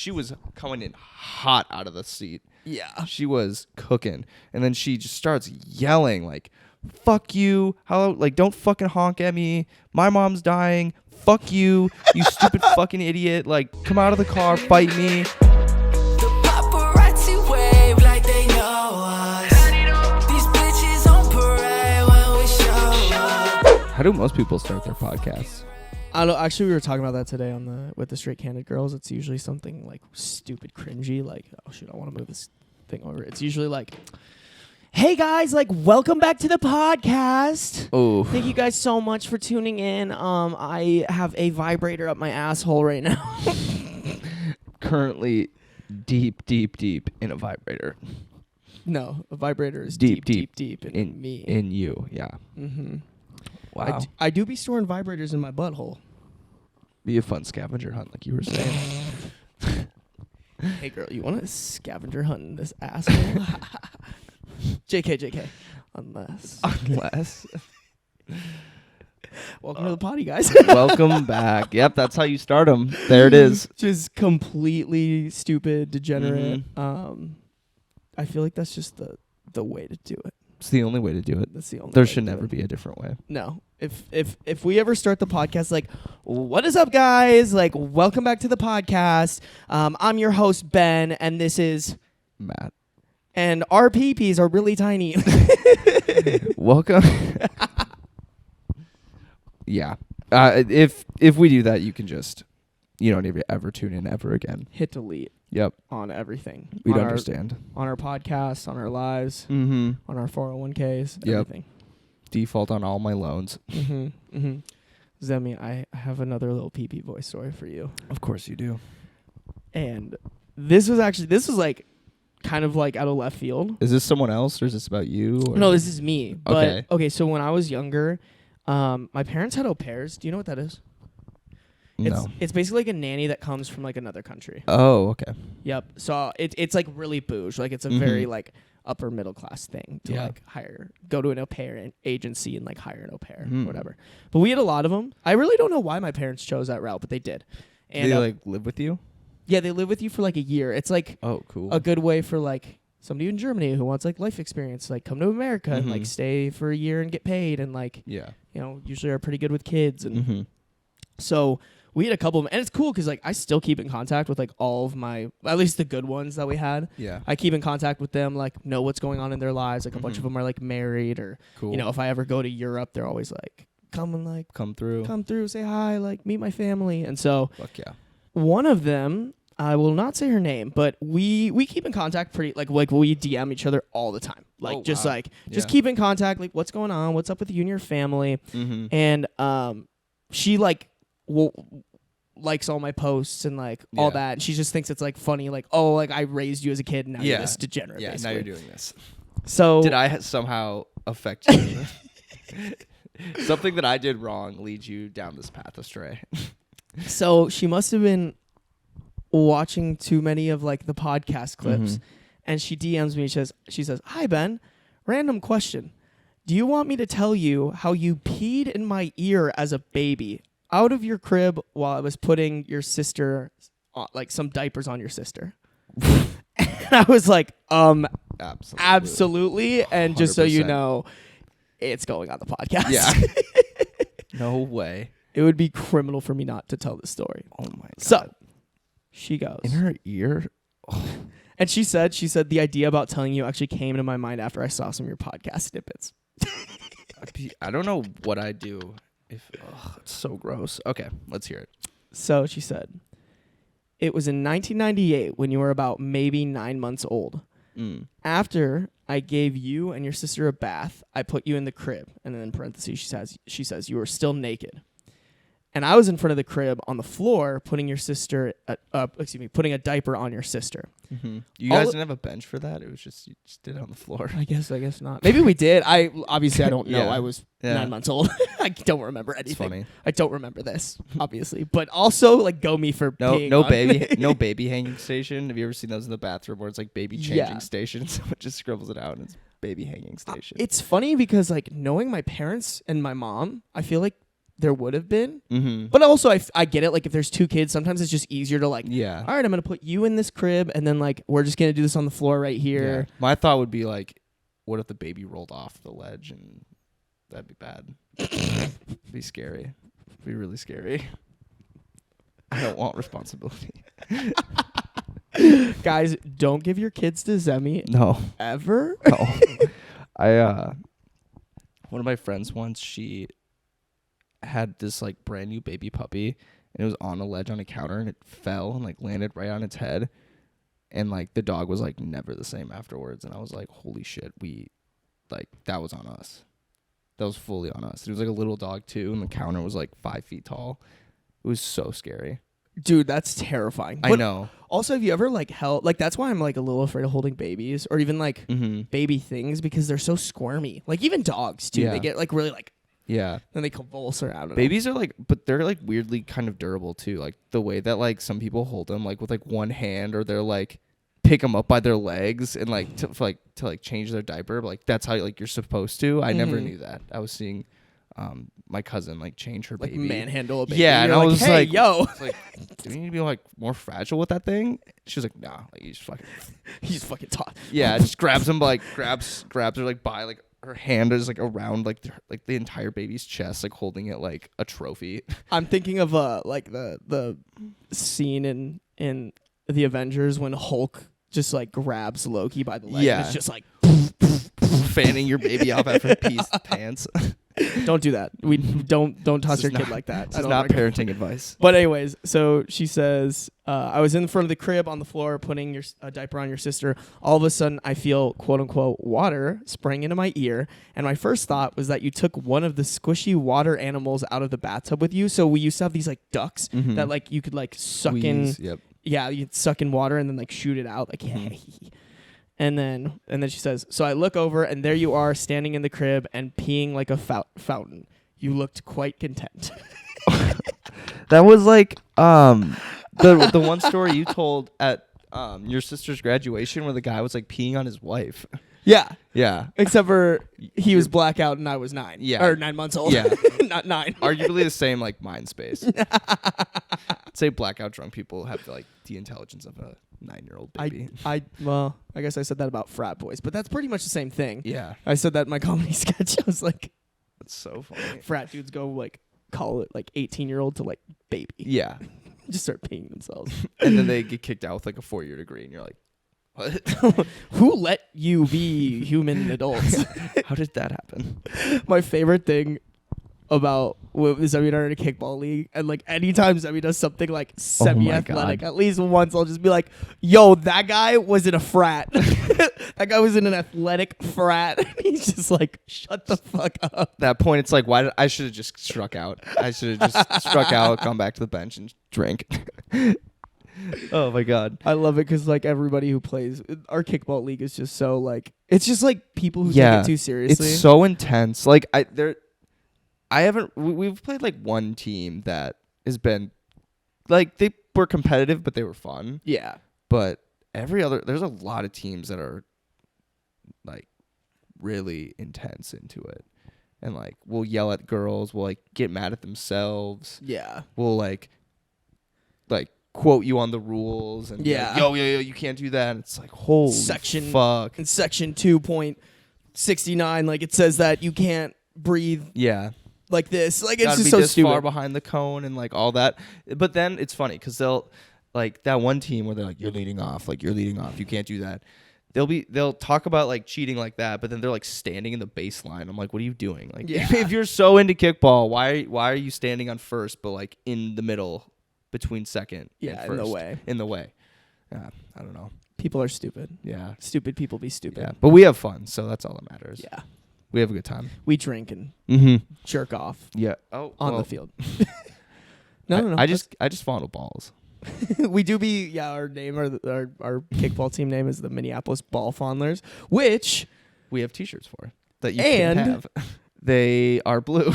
she was coming in hot out of the seat. Yeah. She was cooking. And then she just starts yelling like, fuck you. Don't fucking honk at me. My mom's dying. Fuck you. You stupid fucking idiot. Like, come out of the car. Fight me. How do most people start their podcasts? I don't, actually, we were talking about that today with the Straight Candid Girls. It's usually something like stupid cringy, like, oh shit, I want to move this thing over. It's usually like, hey guys, like, welcome back to the podcast. Oh, thank you guys so much for tuning in. I have a vibrator up my asshole right now. Currently deep in a vibrator. No, a vibrator is deep in me. In you, yeah. Mm-hmm. Wow. I do be storing vibrators in my butthole. Be a fun scavenger hunt, like you were saying. Hey, girl, you want to scavenger hunt in this asshole? JK. Unless. Welcome to the potty, guys. Welcome back. Yep, that's how you start them. There it is. Just completely stupid, degenerate. Mm-hmm. I feel like that's just the way to do it. It's the only way to do it. That's the only. There should never be a different way. No. If we ever start the podcast like, what is up, guys? Like, welcome back to the podcast. I'm your host, Ben, and this is Matt. And our peepees are really tiny. Welcome. Yeah. If we do that, you don't need to ever tune in ever again. Hit delete. Yep. On everything. We'd understand. On our podcasts, on our lives, on our 401ks, everything. Default on all my loans. Does that mean I have another little pee-pee boy story for you? Of course you do. And this was like kind of like out of left field. Is this someone else or is this about you? Or? No, this is me. Okay. But, okay, so when I was younger, my parents had au pairs. Do you know what that is? No. It's basically like a nanny that comes from like another country. Oh, okay. Yep. So it's like really bouge. Like it's a very like upper middle class thing to like go to an au pair agency and like hire an au pair or whatever. But we had a lot of them. I really don't know why my parents chose that route, but they did. And they like live with you? Yeah, they live with you for like a year. It's like cool. A good way for like somebody in Germany who wants like life experience, like come to America and like stay for a year and get paid and like usually are pretty good with kids and so we had a couple of them, and it's cool because like I still keep in contact with like all of my, at least the good ones that we had. Yeah, I keep in contact with them, like know what's going on in their lives. Like a bunch of them are like married, or if I ever go to Europe, they're always like come through, say hi, like meet my family. And so, one of them, I will not say her name, but we keep in contact pretty like we DM each other all the time, like just keep in contact, like what's going on, what's up with you and your family, and she like. Likes all my posts and like all that, and she just thinks it's like funny, like like I raised you as a kid and now you're this degenerate. Basically. Now you're doing this. So did I somehow affect you? Something that I did wrong leads you down this path astray. So she must have been watching too many of like the podcast clips, and she DMs me. She says, "Hi Ben, random question. Do you want me to tell you how you peed in my ear as a baby out of your crib while I was putting your sister, like some diapers on your sister?" And I was like, absolutely. And 100%. Just so you know, it's going on the podcast. Yeah. No way. It would be criminal for me not to tell this story. Oh my God. So she goes. In her ear? Oh. And she said the idea about telling you actually came into my mind after I saw some of your podcast snippets. I don't know what I do. It's so gross. Okay, let's hear it. So she said, it was in 1998 when you were about maybe 9 months old. After I gave you and your sister a bath, I put you in the crib. And then in parentheses, she says you were still naked. And I was in front of the crib on the floor putting putting a diaper on your sister. You guys didn't have a bench for that? It was just, you just did it on the floor. I guess not. Maybe we did. I don't know. I was 9 months old. I don't remember anything. It's funny. I don't remember this, obviously. But also, like, go me for peeing on. No baby hanging station. Have you ever seen those in the bathroom where it's like baby changing station? Someone just scribbles it out and it's baby hanging station. It's funny because like knowing my parents and my mom, I feel like there would have been. Mm-hmm. But also, I get it. Like, if there's 2 kids, sometimes it's just easier to, like, yeah. all right, I'm going to put you in this crib, and then, like, we're just going to do this on the floor right here. Yeah. My thought would be, like, what if the baby rolled off the ledge, and that'd be bad. It'd be scary. It'd be really scary. I don't want responsibility. Guys, don't give your kids to Zemi. No. Ever? No. One of my friends once, she had this like brand new baby puppy, and it was on a ledge on a counter, and it fell and like landed right on its head, and like the dog was like never the same afterwards. And I was like, holy shit, that was on us. That was fully on us. It was like a little dog too, and the counter was like 5 feet tall. It was so scary. Dude, that's terrifying. I know. Also, have you ever like held, like, that's why I'm like a little afraid of holding babies or even like baby things, because they're so squirmy. Like even dogs too. Yeah. They get like really like, yeah. Then they convulse around. Babies are like, but they're like weirdly kind of durable too. Like the way that like some people hold them like with like one hand, or they're like pick them up by their legs and like to change their diaper. But, like that's how like you're supposed to. I never knew that. I was seeing my cousin like change her baby, manhandle a baby. Yeah, and I was hey, like, yo, like, do we need to be like more fragile with that thing? She was like, nah, like he's fucking taut. Yeah, just grabs him, like grabs her like by like her hand is like around like the entire baby's chest, like holding it like a trophy. I'm thinking of like the scene in the Avengers when Hulk just like grabs Loki by the leg. Yeah, and it's just like fanning your baby off after he pees pants. Don't do that. We don't touch your kid like that. This is not parenting advice. But anyways, so she says, I was in front of the crib on the floor putting a diaper on your sister. All of a sudden, I feel, quote unquote, water spraying into my ear. And my first thought was that you took one of the squishy water animals out of the bathtub with you. So we used to have these like ducks that like you could like suck in. Yep. Yeah, you'd suck in water and then like shoot it out. Like, hey. And then she says, so I look over and there you are standing in the crib and peeing like a fountain. You looked quite content. That was like the one story you told at your sister's graduation where the guy was like peeing on his wife. Yeah. Yeah. Except for he was blackout and I was 9. Yeah. Or 9 months old. Yeah. Not 9. Arguably the same like mind space. I'd say blackout drunk people have like the intelligence of a 9-year-old baby. Well, I guess I said that about frat boys, but that's pretty much the same thing. Yeah. I said that in my comedy sketch. I was like, that's so funny. Frat dudes go like call it like 18-year-old to like baby. Yeah. Just start peeing themselves. And then they get kicked out with like a 4-year degree and you're like, what? Who let you be human adults? How did that happen? My favorite thing about Zemi and I are in a kickball league, and like anytime Zemi does something like semi-athletic, at least once I'll just be like, yo, that guy was in a frat. That guy was in an athletic frat. He's just like, shut the fuck up. That point, it's like, I should have just struck out. I should have just struck out, gone back to the bench and drank. Oh my god, I love it because like everybody who plays our kickball league is just so like, it's just like people who take it too seriously. It's so intense. Like we've played like one team that has been like, they were competitive but they were fun. Yeah. But there's a lot of teams that are like really intense into it. And like we'll yell at girls, we'll like get mad at themselves. Yeah. We'll like quote you on the rules and like, yo, you can't do that. And it's like, holy fuck. In section 2.69, like it says that you can't breathe. Yeah. Like this. Like it's gotta just be so this stupid. far behind the cone and like all that. But then it's funny because they'll like that one team where they're like, you're leading off, you can't do that. They'll talk about like cheating like that, but then they're like standing in the baseline. I'm like, what are you doing? Like if you're so into kickball, why are you standing on first but like in the middle between second and first? In the way. Yeah, I don't know. People are stupid. Yeah. Stupid people be stupid. Yeah. But we have fun, so that's all that matters. Yeah. We have a good time. We drink and jerk off. Yeah. On the field. No. I just fondle balls. We do be our name our kickball team name is the Minneapolis Ball Fondlers, which we have t-shirts for that you can have. They are blue.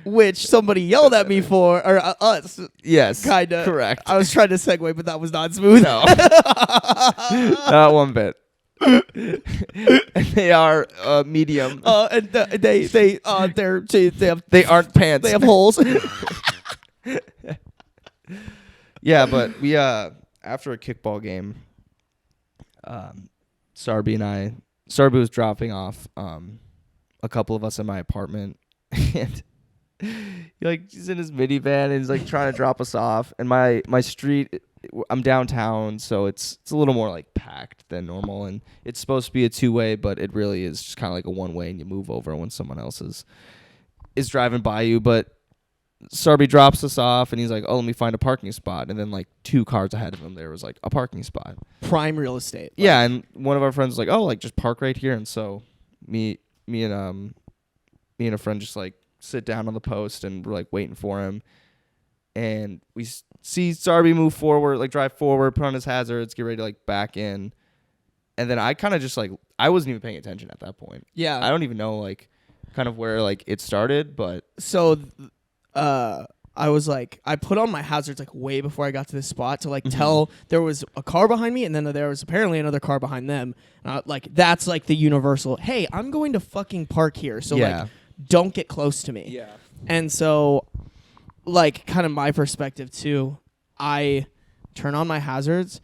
Which somebody yelled at me for, or us. Yes. Kinda. Correct. I was trying to segue, but that was not smooth. No. Not one bit. And they are medium. And they aren't pants. They have holes. Yeah, but we after a kickball game, Sarby was dropping off a couple of us in my apartment, and he's in his minivan and he's like trying to drop us off. And my street, I'm downtown, so it's a little more like packed than normal, and it's supposed to be a 2-way, but it really is just kind of like a 1-way, and you move over when someone else is driving by you. But Sarby drops us off, and he's like, "Oh, let me find a parking spot." And then like 2 cars ahead of him, there was like a parking spot, prime real estate. Yeah, and one of our friends was like, "Oh, like just park right here." And so me and a friend just like sit down on the post, and we're like waiting for him. And we see Sarby move forward, like drive forward, put on his hazards, get ready to like back in. And then I kind of just like, I wasn't even paying attention at that point. Yeah. I don't even know like kind of where like it started, but. So I was like, I put on my hazards like way before I got to this spot to like tell there was a car behind me, and then there was apparently another car behind them. Like that's like the universal, hey, I'm going to fucking park here. So like, don't get close to me. Yeah. And so like kind of my perspective too, I turn on my hazards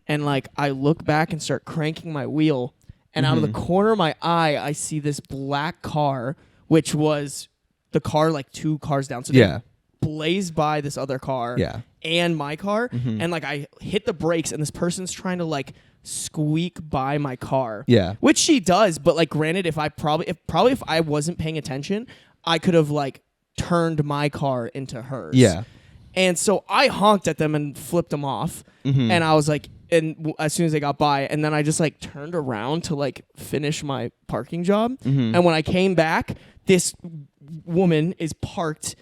and like I look back and start cranking my wheel, and out of the corner of my eye I see this black car, which was the car like 2 cars down. So they blazed by this other car and my car, and like I hit the brakes, and this person's trying to like squeak by my car. Yeah. Which she does, but like granted, if I wasn't paying attention, I could have like turned my car into hers. Yeah. And so I honked at them and flipped them off. And I was like, as soon as they got by, and then I just like turned around to like finish my parking job. And when I came back, this woman is parked,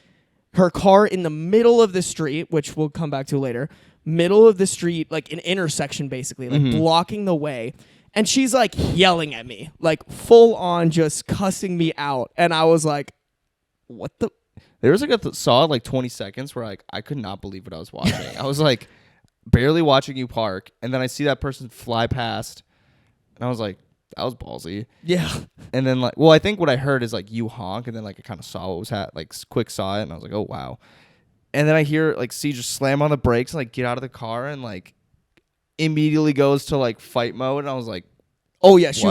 her car in the middle of the street, which we'll come back to later, middle of the street, like an intersection basically, like blocking the way. And she's like yelling at me, like full on just cussing me out. And I was like, what the? There was like a solid like 20 seconds where like I could not believe what I was watching. I was like barely watching you park, and then I see that person fly past, and I was like, that was ballsy. Yeah. And then like, well, I think what I heard is like you honk, and then like I kind of saw what was like quick saw it, and I was like, oh wow. And then I hear like C just slam on the brakes and like get out of the car, and like immediately goes to like fight mode, and I was like, oh yeah, she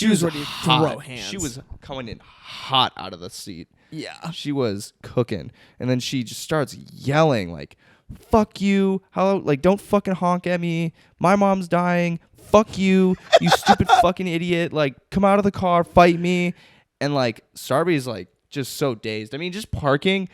was ready to throw hands. She was coming in hot out of the seat. Yeah. She was cooking. And then she just starts yelling like, fuck you. How, like, don't fucking honk at me. My mom's dying. Fuck you. You stupid fucking idiot. Like, come out of the car. Fight me. And like, Sarby's like just so dazed. I mean, just parking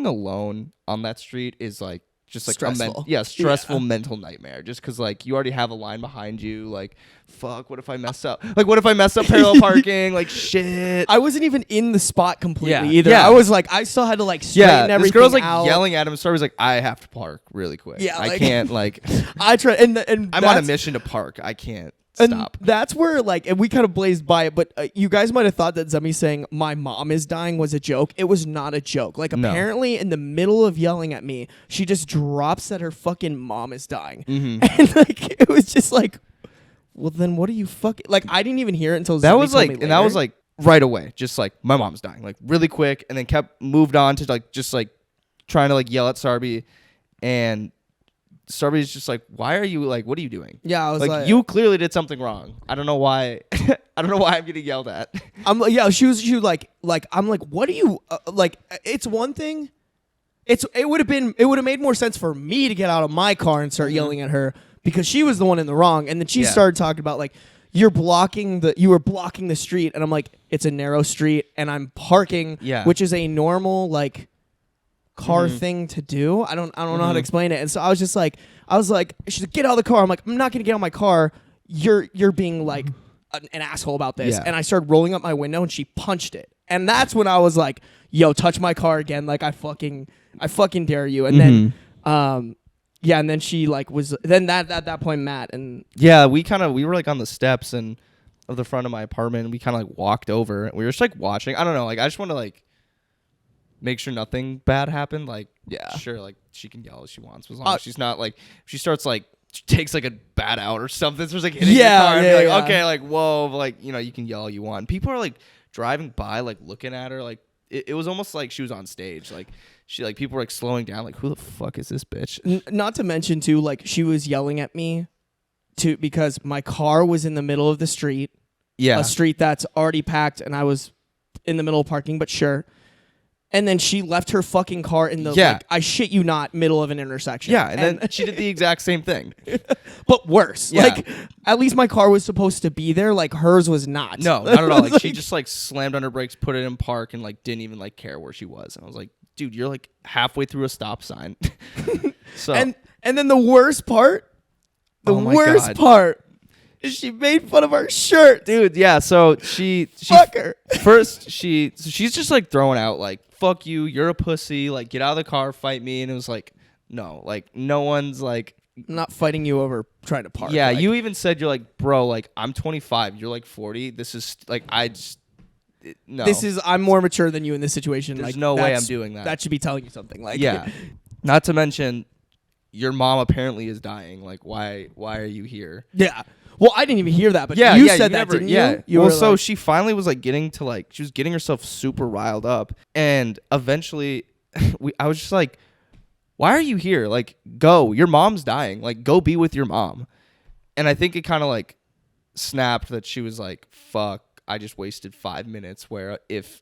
alone on that street is like, just like stressful. Stressful mental nightmare. Just because like you already have a line behind you. Like, fuck, what if I mess up? Like, what if I mess up parallel parking? Like, shit. I wasn't even in the spot completely either. I was like, I still had to like straighten everything. This girl's like out. yelling at him. Sarby's like, I have to park really quick. Yeah, I can't like. I try and I'm on a mission to park. I can't. Stop. And that's where like, and we kind of blazed by it, but you guys might have thought that Zemi saying my mom is dying was a joke. It was not a joke. Like apparently in the middle of yelling at me, she just drops that her fucking mom is dying. And like, it was just like, well then what are you fucking, like I didn't even hear it until that Zemi was told like, me later. and that was like right away, just like my mom's dying, like really quick, and then moved on to like, just like trying to like yell at Sarby, and Sarby's just like, why are you like, what are you doing? Yeah, I was like, you clearly did something wrong. I don't know why. I don't know why I'm getting yelled at. I'm like, yeah, she was like, I'm like, what do you like? It's one thing. It would have made more sense for me to get out of my car and start yelling at her because she was the one in the wrong. And then she started talking about like, you were blocking the street, and I'm like, it's a narrow street, and I'm parking, which is a normal like car thing to do. I don't know how to explain it. And so I was like, she's like, get out of the car. I'm like, I'm not gonna get out of my car. You're being like an asshole about this. Yeah. And I started rolling up my window, and she punched it. And that's when I was like, yo, touch my car again. Like I fucking dare you. And then and then she like was then at that point Matt and we were like on the steps of the front of my apartment, and we kind of like walked over, and we were just like watching. I don't know, like I just want to like make sure nothing bad happened. Like, sure, like she can yell as she wants, as long as she's not like, if she starts like takes like a bat out or something. So it's like hitting your car and be like, okay, like whoa, like you can yell all you want. People are like driving by, like looking at her, like it was almost like she was on stage. Like she like people were like slowing down, like who the fuck is this bitch? Not to mention too, like she was yelling at me because my car was in the middle of the street. Yeah, a street that's already packed, and I was in the middle of parking. But sure. And then she left her fucking car in the, like, I shit you not, middle of an intersection. Yeah, and then she did the exact same thing. But worse. Yeah. Like, at least my car was supposed to be there. Like, hers was not. No, not at all. Like, she just, like, slammed on her brakes, put it in park, and, like, didn't even, like, care where she was. And I was like, dude, you're, like, halfway through a stop sign. So And then the worst part, is she made fun of our shirt. Dude, yeah, so she fuck her. First, she's just, like, throwing out, like, fuck you, you're a pussy, like, get out of the car, fight me. And it was like, no, like, no one's, like... I'm not fighting you over trying to park. Yeah, like, you even said, you're like, bro, like, I'm 25, you're, like, 40. This is, like, no. I'm more mature than you in this situation. There's like, no way I'm doing that. That should be telling you something. Like, yeah. Not to mention, your mom apparently is dying. Like, why are you here? Yeah. Well, I didn't even hear that, but you said that, didn't you? Yeah. Well, so she finally was like she was getting herself super riled up, and eventually, I was just like, "Why are you here? Like, go. Your mom's dying. Like, go be with your mom." And I think it kind of like snapped that she was like, "Fuck, I just wasted 5 minutes." Where if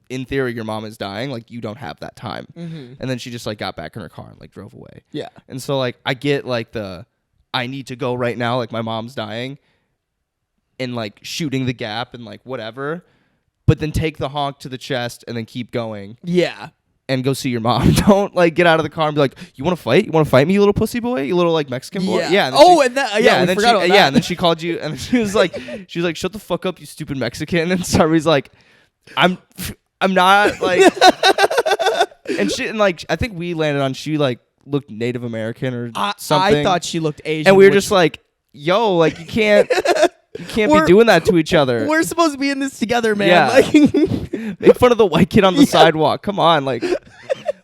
in theory your mom is dying, like you don't have that time. Mm-hmm. And then she just like got back in her car and like drove away. Yeah. And so like I get like I need to go right now, like my mom's dying, and like shooting the gap and like whatever, but then take the honk to the chest and then keep going. Yeah. And go see your mom. Don't like get out of the car and be like, you want to fight? You want to fight me, you little pussy boy? You little like Mexican boy? Yeah. And then she called you and she was like, shut the fuck up, you stupid Mexican. And Sarby's like, I'm not like, and like, I think we landed on she like, looked Native American or something. I thought she looked Asian. And we were just like, yo, like you can't be doing that to each other. We're supposed to be in this together, man. Yeah. Like, make fun of the white kid on the sidewalk. Come on, like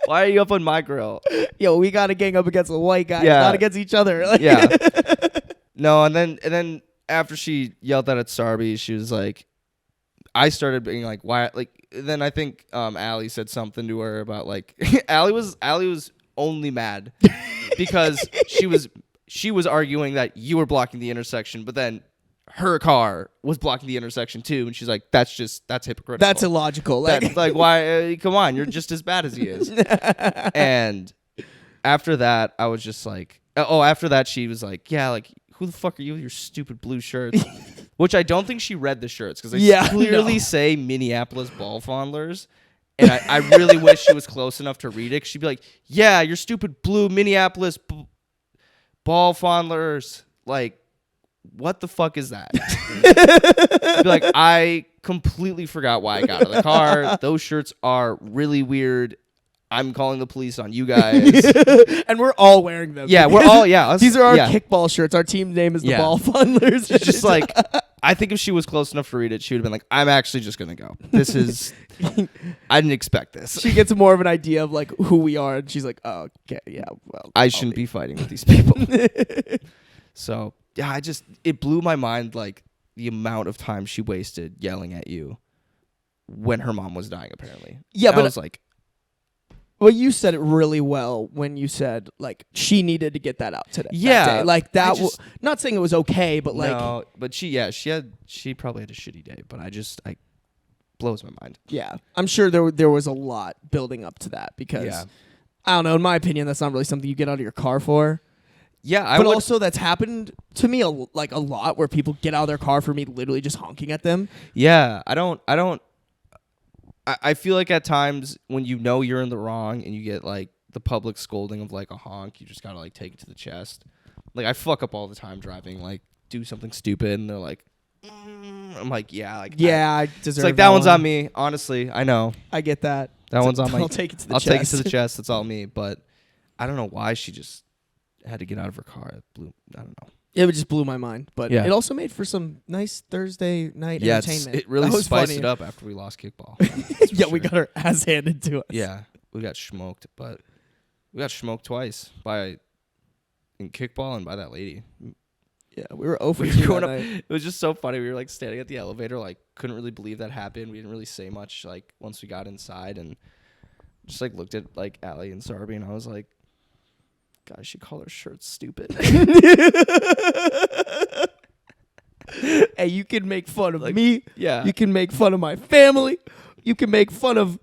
why are you up on my grill? Yo, we gotta gang up against the white guys, not against each other. Like, yeah. No, and then after she yelled that at Sarby, she was like, I started being like, why? Like, then I think Allie said something to her about like Allie was only mad because she was arguing that you were blocking the intersection, but then her car was blocking the intersection too, and she's like, that's hypocritical. That's illogical. That's like why? Come on, you're just as bad as he is. And after that, I was just like, after that, she was like, yeah, like who the fuck are you with your stupid blue shirts? Which I don't think she read the shirts because they clearly say Minneapolis ball fondlers. And I really wish she was close enough to read it. She'd be like, yeah, your stupid blue Minneapolis ball fondlers. Like, what the fuck is that? Be like, I completely forgot why I got out of the car. Those shirts are really weird. I'm calling the police on you guys. And we're all wearing them. Yeah, we're all, These are our kickball shirts. Our team name is the Ball Fondlers. It's just like, I think if she was close enough to read it, she would have been like, I'm actually just going to go. This is, I didn't expect this. She gets more of an idea of like who we are. And she's like, oh, okay, yeah, well. I shouldn't be fighting with these people. So, yeah, it blew my mind, like, the amount of time she wasted yelling at you when her mom was dying, apparently. Yeah, and but I was like, well, you said it really well when you said like she needed to get that out today. Yeah, that day. Like that. Not saying it was okay, but like no, but she probably had a shitty day. But I blows my mind. Yeah, I'm sure there was a lot building up to that because I don't know. In my opinion, that's not really something you get out of your car for. Yeah, but also that's happened to me a lot where people get out of their car for me literally just honking at them. Yeah, I feel like at times when you know you're in the wrong and you get like the public scolding of like a honk, you just gotta like take it to the chest. Like I fuck up all the time driving, like do something stupid, and they're like, I'm like, yeah, like I deserve. It's like that one's on me. Honestly, I know. I get that. That one's on my. I'll take it to the chest. I'll take it to the chest. That's all me. But I don't know why she just had to get out of her car. It blew. I don't know. It just blew my mind, but it also made for some nice Thursday night entertainment. It really spiced it up after we lost kickball. We got our ass handed to us. Yeah, we got smoked, but we got smoked twice by, and kickballing by that lady. Yeah, we were 0 for 2 going that up. night. It was just so funny. We were like standing at the elevator, like couldn't really believe that happened. We didn't really say much like once we got inside, and just like looked at like Allie and Sarby, and I was like, God, I should call her shirt stupid. Hey, you can make fun of like, me. Yeah. You can make fun of my family. You can make fun of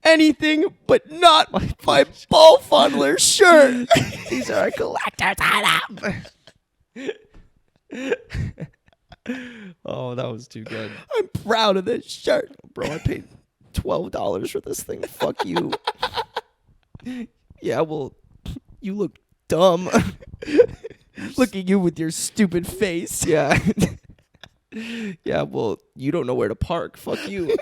anything, but not my ball fondler shirt. These are a collector's item. Oh, that was too good. I'm proud of this shirt. Bro, I paid $12 for this thing. Fuck you. Yeah, well, you look dumb. Look at you with your stupid face. Yeah. Yeah, well, you don't know where to park. Fuck you.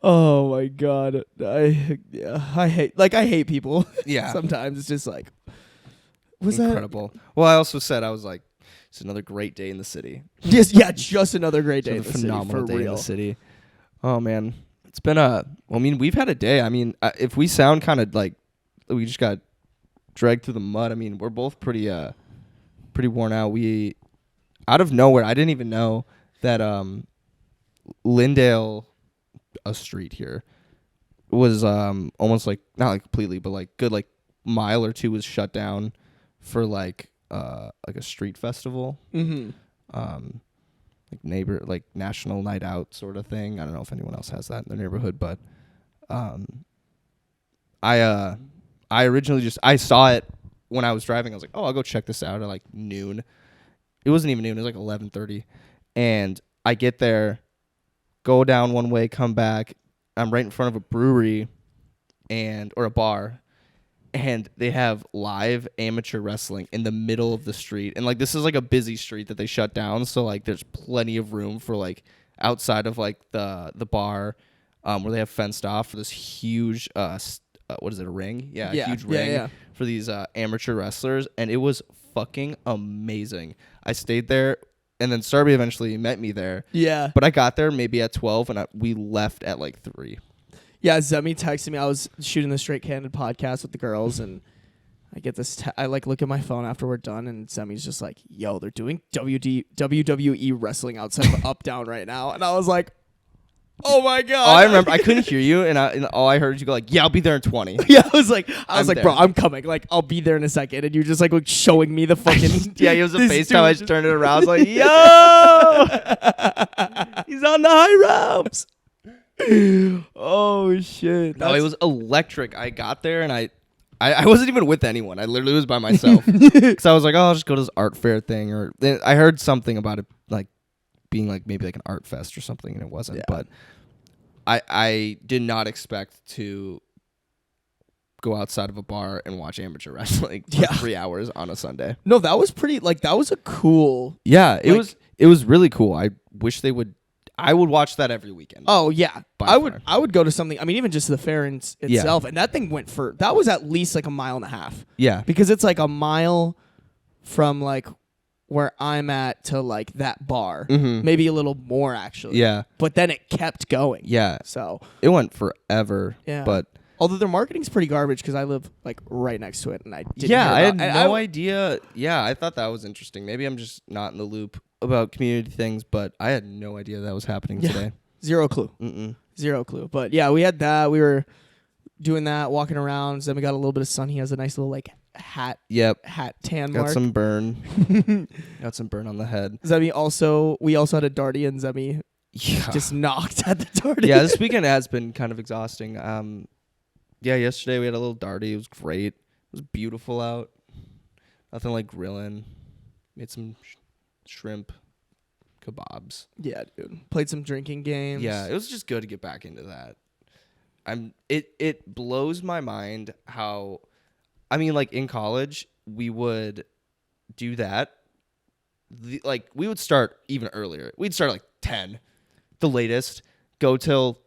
Oh my god. I hate people. Yeah. Sometimes it's just like was incredible. Well, I also said I was like, it's another great day in the city. Just another great day in the phenomenal city. day in the city. Oh man, it's been we've had a day. I mean, if we sound kind of like we just got dragged through the mud, I mean, we're both pretty worn out. We out of nowhere, I didn't even know that Lyndale, a street here, was almost like not like completely, but like good like mile or two was shut down for like a street festival. Mm-hmm. Like national night out sort of thing. I don't know if anyone else has that in their neighborhood, but I originally I saw it when I was driving. I was like, oh, I'll go check this out at like noon. It wasn't even noon. It was like 11:30, and I get there, go down one way, come back. I'm right in front of a brewery or a bar, and they have live amateur wrestling in the middle of the street. And like this is like a busy street that they shut down, so like there's plenty of room for like outside of like the bar where they have fenced off for this huge what is it, a ring? Yeah, a huge ring for these amateur wrestlers, and it was fucking amazing. I stayed there, and then Sarby eventually met me there. Yeah. But I got there maybe at 12, and we left at like 3. Yeah, Zemi texted me. I was shooting the Straight Candid podcast with the girls, and I get this. I like look at my phone after we're done, and Zemi's just like, "Yo, they're doing WWE wrestling outside of Up Down right now," and I was like, "Oh my god!" Oh, I remember. I couldn't hear you, and all I heard was you go like, "Yeah, I'll be there in 20." Yeah, I was like, there. "Bro, I'm coming. Like, I'll be there in a second." And you're just like showing me the fucking. Yeah, it was a FaceTime. I just turned it around. I was like, "Yo, he's on the high ropes." Oh shit! No, it was electric. I got there and I wasn't even with anyone. I literally was by myself because I was like, oh, I'll just go to this art fair thing. Or I heard something about it like being like maybe like an art fest or something, and it wasn't. Yeah. But I did not expect to go outside of a bar and watch amateur wrestling for 3 hours on a Sunday. No, that was pretty. Like that was a cool. Yeah, it was really cool. I wish they would. I would watch that every weekend. Oh yeah, I would go to something. I mean, even just the fair itself, and that thing that was at least like a mile and a half. Yeah, because it's like a mile from like where I'm at to like that bar, maybe a little more actually. Yeah, but then it kept going. Yeah, so it went forever. Yeah, but although their marketing's pretty garbage because I live like right next to it, and I I had no idea. Yeah, I thought that was interesting. Maybe I'm just not in the loop about community things, but I had no idea that was happening today. Zero clue. Zero clue. But yeah, we had that. We were doing that, walking around. Then we got a little bit of sun. He has a nice little like hat. Yep. Hat tan mark. Got some burn. Got some burn on the head. We also had a darty, and Zemi just knocked at the darty. Yeah, this weekend has been kind of exhausting. Yesterday we had a little darty. It was great. It was beautiful out. Nothing like grilling. Made some shrimp kebabs. Yeah, dude. Played some drinking games. Yeah, it was just good to get back into that. It blows my mind how, I mean, like in college we would do that. We would start even earlier. We'd start like 10, the latest. Go till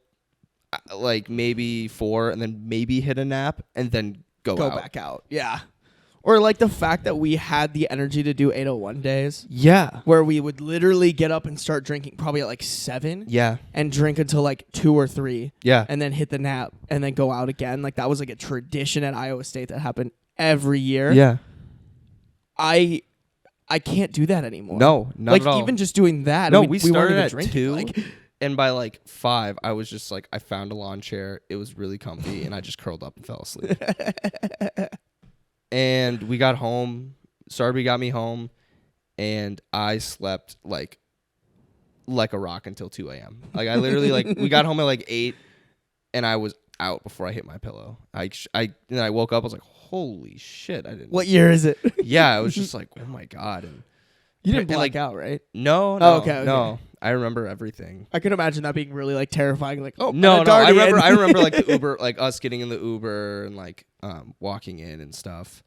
like maybe 4, and then maybe hit a nap, and then go out. Back out. Yeah. Or like the fact that we had the energy to do 801 days. Yeah. Where we would literally get up and start drinking probably at like 7. Yeah. And drink until like 2 or 3. Yeah. And then hit the nap and then go out again. Like that was like a tradition at Iowa State that happened every year. Yeah. I can't do that anymore. No, not like at all. even just doing that. No, I mean, we started at drinking, 2. like, and by like 5, I was just like, I found a lawn chair. It was really comfy, and I just curled up and fell asleep. And we got home. Sarby got me home, and I slept like a rock until 2 a.m. Like I literally we got home at like 8, and I was out before I hit my pillow. Then I woke up. I was like, holy shit! I didn't. What year is it? Yeah, I was just like, oh my god. And you didn't black out, right? No. Okay. No. I remember everything. I can imagine that being really like terrifying. Like, oh no. I remember like the Uber, like us getting in the Uber and like walking in and stuff.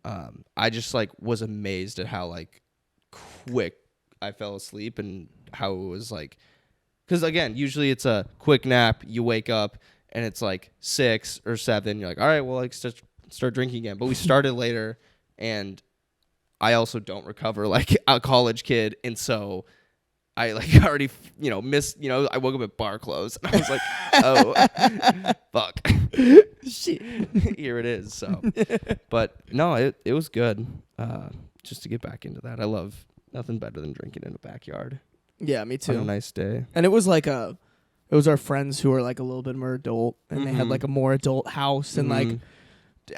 I just like was amazed at how like quick I fell asleep and how it was like, because again, usually it's a quick nap. You wake up and it's like 6 or 7. You're like, all right, well, like start drinking again. But we started later, and I also don't recover like a college kid, and so I like already missed. I woke up at bar close, and I was like, oh, fuck, shit, here it is. So, but no, it was good. Just to get back into that, I love nothing better than drinking in a backyard. Yeah, me too. On a nice day, and it was like it was our friends who were like a little bit more adult, and they had like a more adult house, and like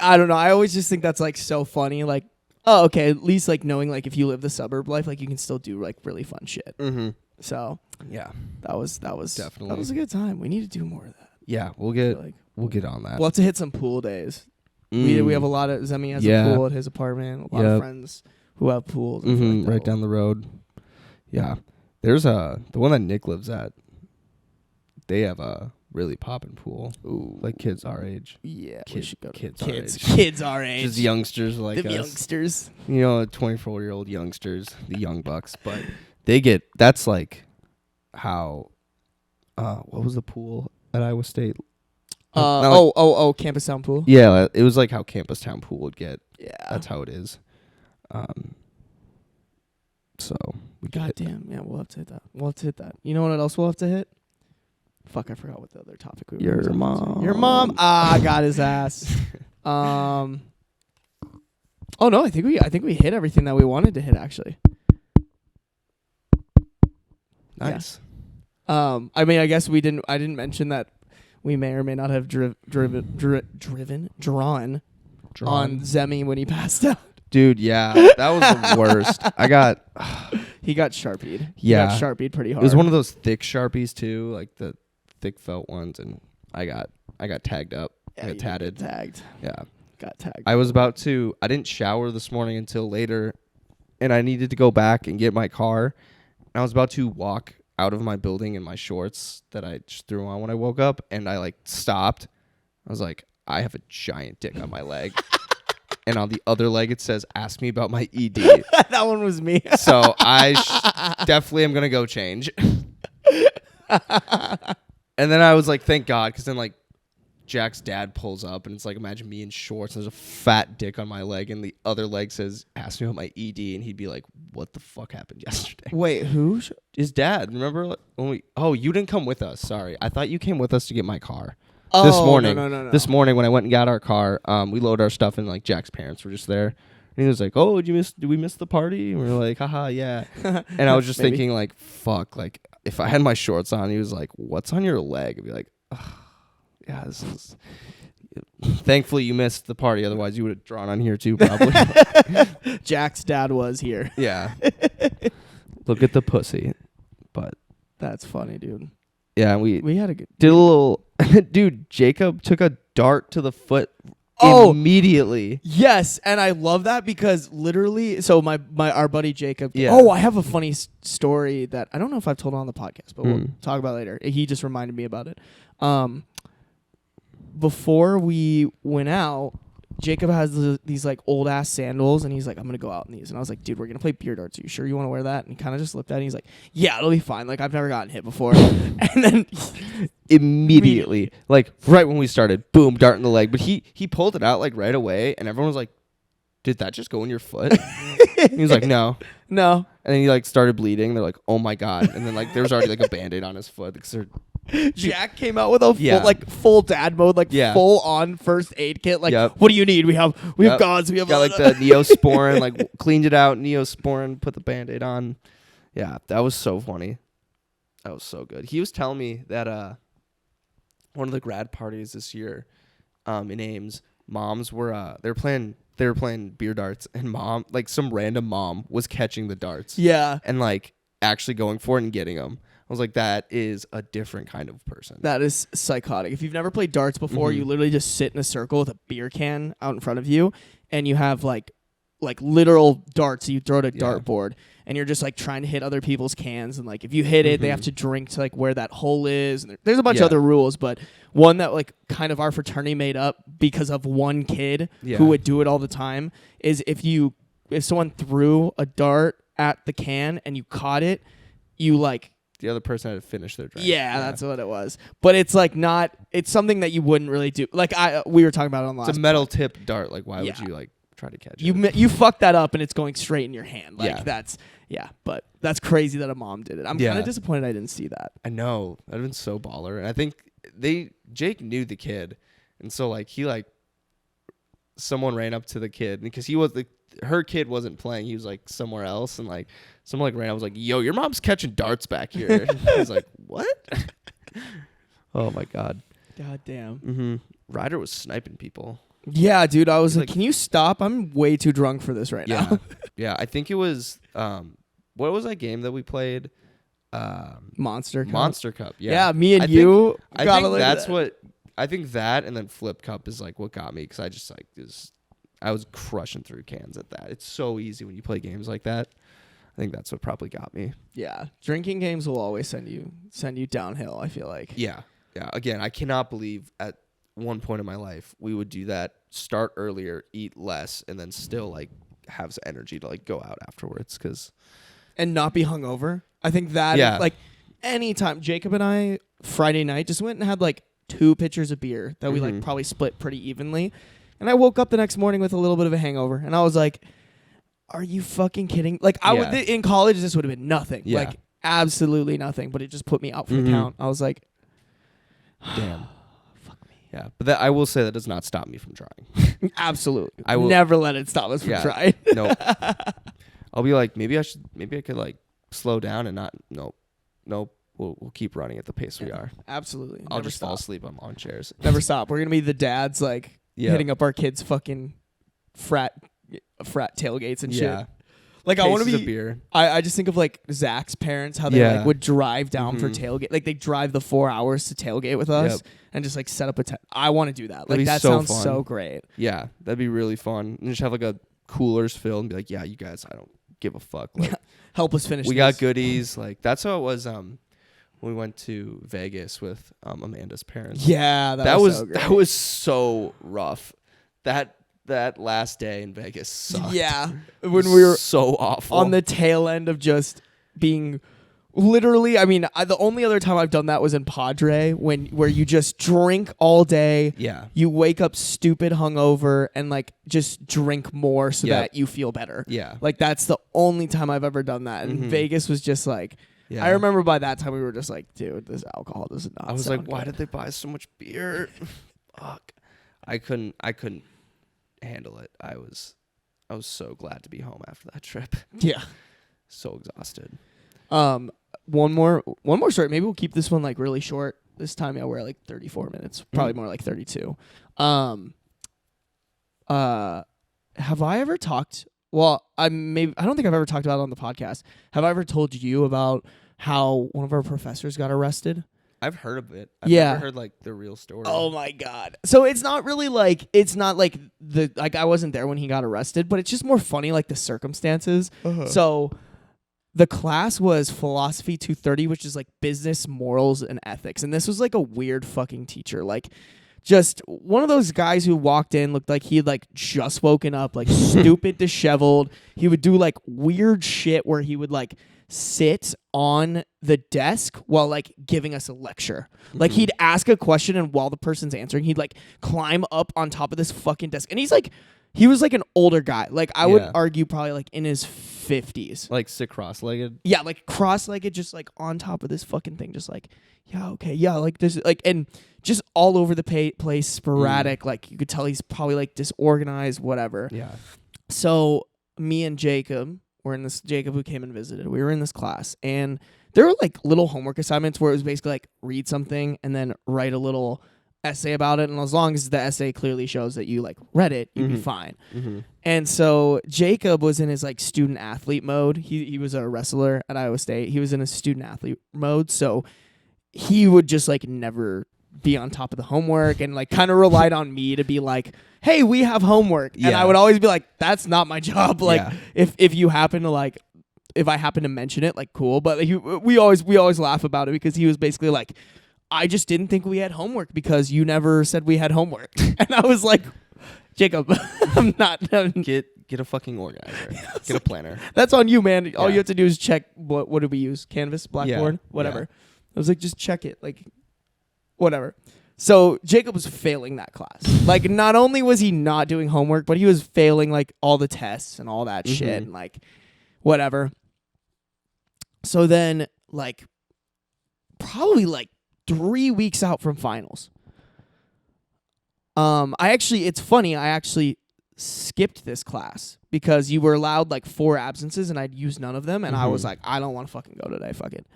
I don't know. I always just think that's like so funny, like. Oh, okay. At least like knowing like if you live the suburb life, like you can still do like really fun shit. Mm-hmm. So yeah, that was definitely, that was a good time. We need to do more of that. Yeah, we'll get on that. We'll have to hit some pool days. We have a lot of Zemi has a pool at his apartment. A lot of friends who have pools. Like right down the road. Yeah, there's the one that Nick lives at. They have a really poppin' pool. Ooh, like kids our age. Yeah, we should go to kids our age. Just youngsters like the us. Youngsters. 24-year-old youngsters, the young bucks. But that's like how. What was the pool at Iowa State? Campus Town Pool. Yeah, it was like how Campus Town Pool would get. Yeah, that's how it is. So goddamn, yeah, we'll have to hit that. You know what else we'll have to hit? Fuck, I forgot what the other topic we were Your mom. Your mom. Got his ass. Oh no, I think we hit everything that we wanted to hit actually. Nice. Yeah. I mean, I guess I didn't mention that we may or may not have drawn on Zemi when he passed out. Dude, yeah, that was the worst. He got Sharpied. Yeah. He got Sharpied pretty hard. It was one of those thick Sharpies too, like the thick felt ones, and I got tagged up. Yeah, I got tatted. Tagged. Yeah. Got tagged. I didn't shower this morning until later, and I needed to go back and get my car. And I was about to walk out of my building in my shorts that I just threw on when I woke up, and I like stopped. I was like, I have a giant dick on my leg. And on the other leg, it says, ask me about my ED. That one was me. So I definitely am going to go change. And then I was like, thank God. Because then like Jack's dad pulls up and it's like, imagine me in shorts. And there's a fat dick on my leg. And the other leg says, ask me about my ED. And he'd be like, what the fuck happened yesterday? Wait, who? His dad. Remember when you didn't come with us. Sorry. I thought you came with us to get my car. This morning. No. This morning when I went and got our car, we loaded our stuff and like Jack's parents were just there. And he was like, oh, did we miss the party? And we were like, haha, yeah. And I was just thinking like, fuck, like if I had my shorts on, he was like, what's on your leg? I'd be like, yeah, this is. Thankfully you missed the party. Otherwise you would have drawn on here too, probably. Jack's dad was here. Yeah. Look at the pussy. But that's funny, dude. Yeah, we had a good did a little. Dude, Jacob took a dart to the foot immediately. Yes, and I love that because literally, so our buddy Jacob. Yeah. Oh, I have a funny story that I don't know if I've told on the podcast, but we'll talk about it later. He just reminded me about it. Before we went out, Jacob has these like old ass sandals, and he's like, I'm gonna go out in these. And I was like, dude, we're gonna play beer darts. Are you sure you want to wear that? And he kind of just looked at it. And he's like, yeah, it'll be fine. Like I've never gotten hit before. And then immediately, like right when we started, boom, dart in the leg. But he pulled it out like right away, and everyone was like, did that just go in your foot? He was like, no. No. And then he like started bleeding. They're like, oh my God. And then like there was already like a Band-Aid on his foot. Jack came out with a full dad mode, full on first aid kit. Like, what do you need? We have gauze. We have got like the Neosporin, like cleaned it out, Neosporin, put the Band-Aid on. Yeah, that was so funny. That was so good. He was telling me that one of the grad parties this year in Ames, moms were they were playing beer darts, and some random mom was catching the darts. Yeah. And like actually going for it and getting them. I was like, that is a different kind of person. That is psychotic. If you've never played darts before, you literally just sit in a circle with a beer can out in front of you, and you have like literal darts. So you throw at a dartboard, and you're just like trying to hit other people's cans, and like if you hit it, they have to drink to like where that hole is. And there's a bunch of other rules, but one that like kind of our fraternity made up because of one kid who would do it all the time is if someone threw a dart at the can and you caught it, you like. The other person had to finish their drink. Yeah, that's what it was. But it's like it's something that you wouldn't really do. Like we were talking about it on the last. It's a metal tip dart. Like why would you like try to catch it? You fuck that up and it's going straight in your hand. Like but that's crazy that a mom did it. I'm kind of disappointed I didn't see that. I know. That'd have been so baller. And I think Jake knew the kid. And so like someone ran up to the kid because her kid wasn't playing. He was like somewhere else, and like someone like ran up was like, yo, your mom's catching darts back here. I was like, what? Oh my God. God damn. Mm-hmm. Ryder was sniping people. Yeah, dude. I was like, can you stop? I'm way too drunk for this right now. Yeah, I think it was what was that game that we played? Monster Cup. Monster Cup. Yeah, me and you. I think that's what. I think that and then Flip Cup is like what got me, because I just like I was crushing through cans at that. It's so easy when you play games like that. I think that's what probably got me. Yeah, drinking games will always send you downhill, I feel like. Yeah. Again, I cannot believe at one point in my life we would do that. Start earlier, eat less, and then still like have energy to like go out afterwards, and not be hungover. I think that like anytime Jacob and I Friday night just went and had like 2 pitchers of beer that we like probably split pretty evenly. And I woke up the next morning with a little bit of a hangover, and I was like, are you fucking kidding? Like I would in college this would have been nothing. Yeah. Like absolutely nothing, but it just put me out for the count. I was like, damn. Fuck me. Yeah, but I will say that does not stop me from trying. Absolutely. I will never let it stop us from trying. No. I'll be like, maybe I could like slow down and not nope. We'll keep running at the pace we are. Absolutely. I'll just fall asleep on lawn chairs. Never stop. We're gonna be the dads like hitting up our kids' fucking frat tailgates and shit. Like I want to be. Beer. I just think of like Zach's parents, how they like would drive down for tailgate. Like they drive the 4 hours to tailgate with us and just like set up a tent. I want to do that. Like that sounds so great. Yeah, that'd be really fun. And just have like a coolers filled and be like, yeah, you guys, I don't give a fuck. Like, help us finish. We got goodies. Like that's how it was. When we went to Vegas with Amanda's parents. Yeah, that was so rough. That last day in Vegas sucked. Yeah, when we were so awful on the tail end of just being literally. I mean, the only other time I've done that was in Padre, where you just drink all day. Yeah, you wake up stupid hungover and like just drink more so that you feel better. Yeah, like that's the only time I've ever done that. And Vegas was just like. Yeah. I remember by that time we were just like, dude, this alcohol does not. I was like, why did they buy so much beer? Fuck, I couldn't handle it. I was so glad to be home after that trip. Yeah, so exhausted. One more story. Maybe we'll keep this one like really short this time. Yeah, we're at like 34 minutes, probably more like 32. Have I ever talked? Well, I don't think I've ever talked about it on the podcast. Have I ever told you about how one of our professors got arrested? I've heard of it. I've never heard like the real story. Oh my God. So it's not really like I wasn't there when he got arrested, but it's just more funny like the circumstances. So the class was Philosophy 230, which is like business, morals, and ethics. And this was like a weird fucking teacher. Like just one of those guys who walked in, looked like he had like just woken up, like stupid, disheveled. He would do like weird shit where he would like sit on the desk while like giving us a lecture. Like he'd ask a question and while the person's answering, he'd like climb up on top of this fucking desk. And he's like He was like an older guy. Like I would argue probably like in his 50s. Like sit cross-legged? Yeah, like cross-legged, just like on top of this fucking thing, just like, yeah, okay, yeah, like this, like, and just all over the place, sporadic. Like you could tell he's probably like disorganized, whatever. Yeah. So me and Jacob Jacob who came and visited, we were in this class, and there were like little homework assignments where it was basically like read something and then write a little essay about it, and as long as the essay clearly shows that you like read it, you'd be fine. And so Jacob was in his like student athlete mode. He was a wrestler at Iowa State. He was in a student athlete mode, so he would just like never be on top of the homework, and like kind of relied on me to be like, hey, we have homework. And I would always be like, that's not my job. Like if you happen to like, if I happen to mention it, like cool, but we always laugh about it because he was basically like, I just didn't think we had homework because you never said we had homework. And I was like, Jacob, I'm not. Get a fucking organizer. Get a planner. That's on you, man. All you have to do is check what do we use? Canvas, Blackboard, whatever. Yeah. I was like, just check it. Like, whatever. So Jacob was failing that class. Like, not only was he not doing homework, but he was failing like all the tests and all that shit and like whatever. So then like probably like 3 weeks out from finals. It's funny, I actually skipped this class because you were allowed like 4 absences and I'd used none of them, and I was like, I don't want to fucking go today, fuck it.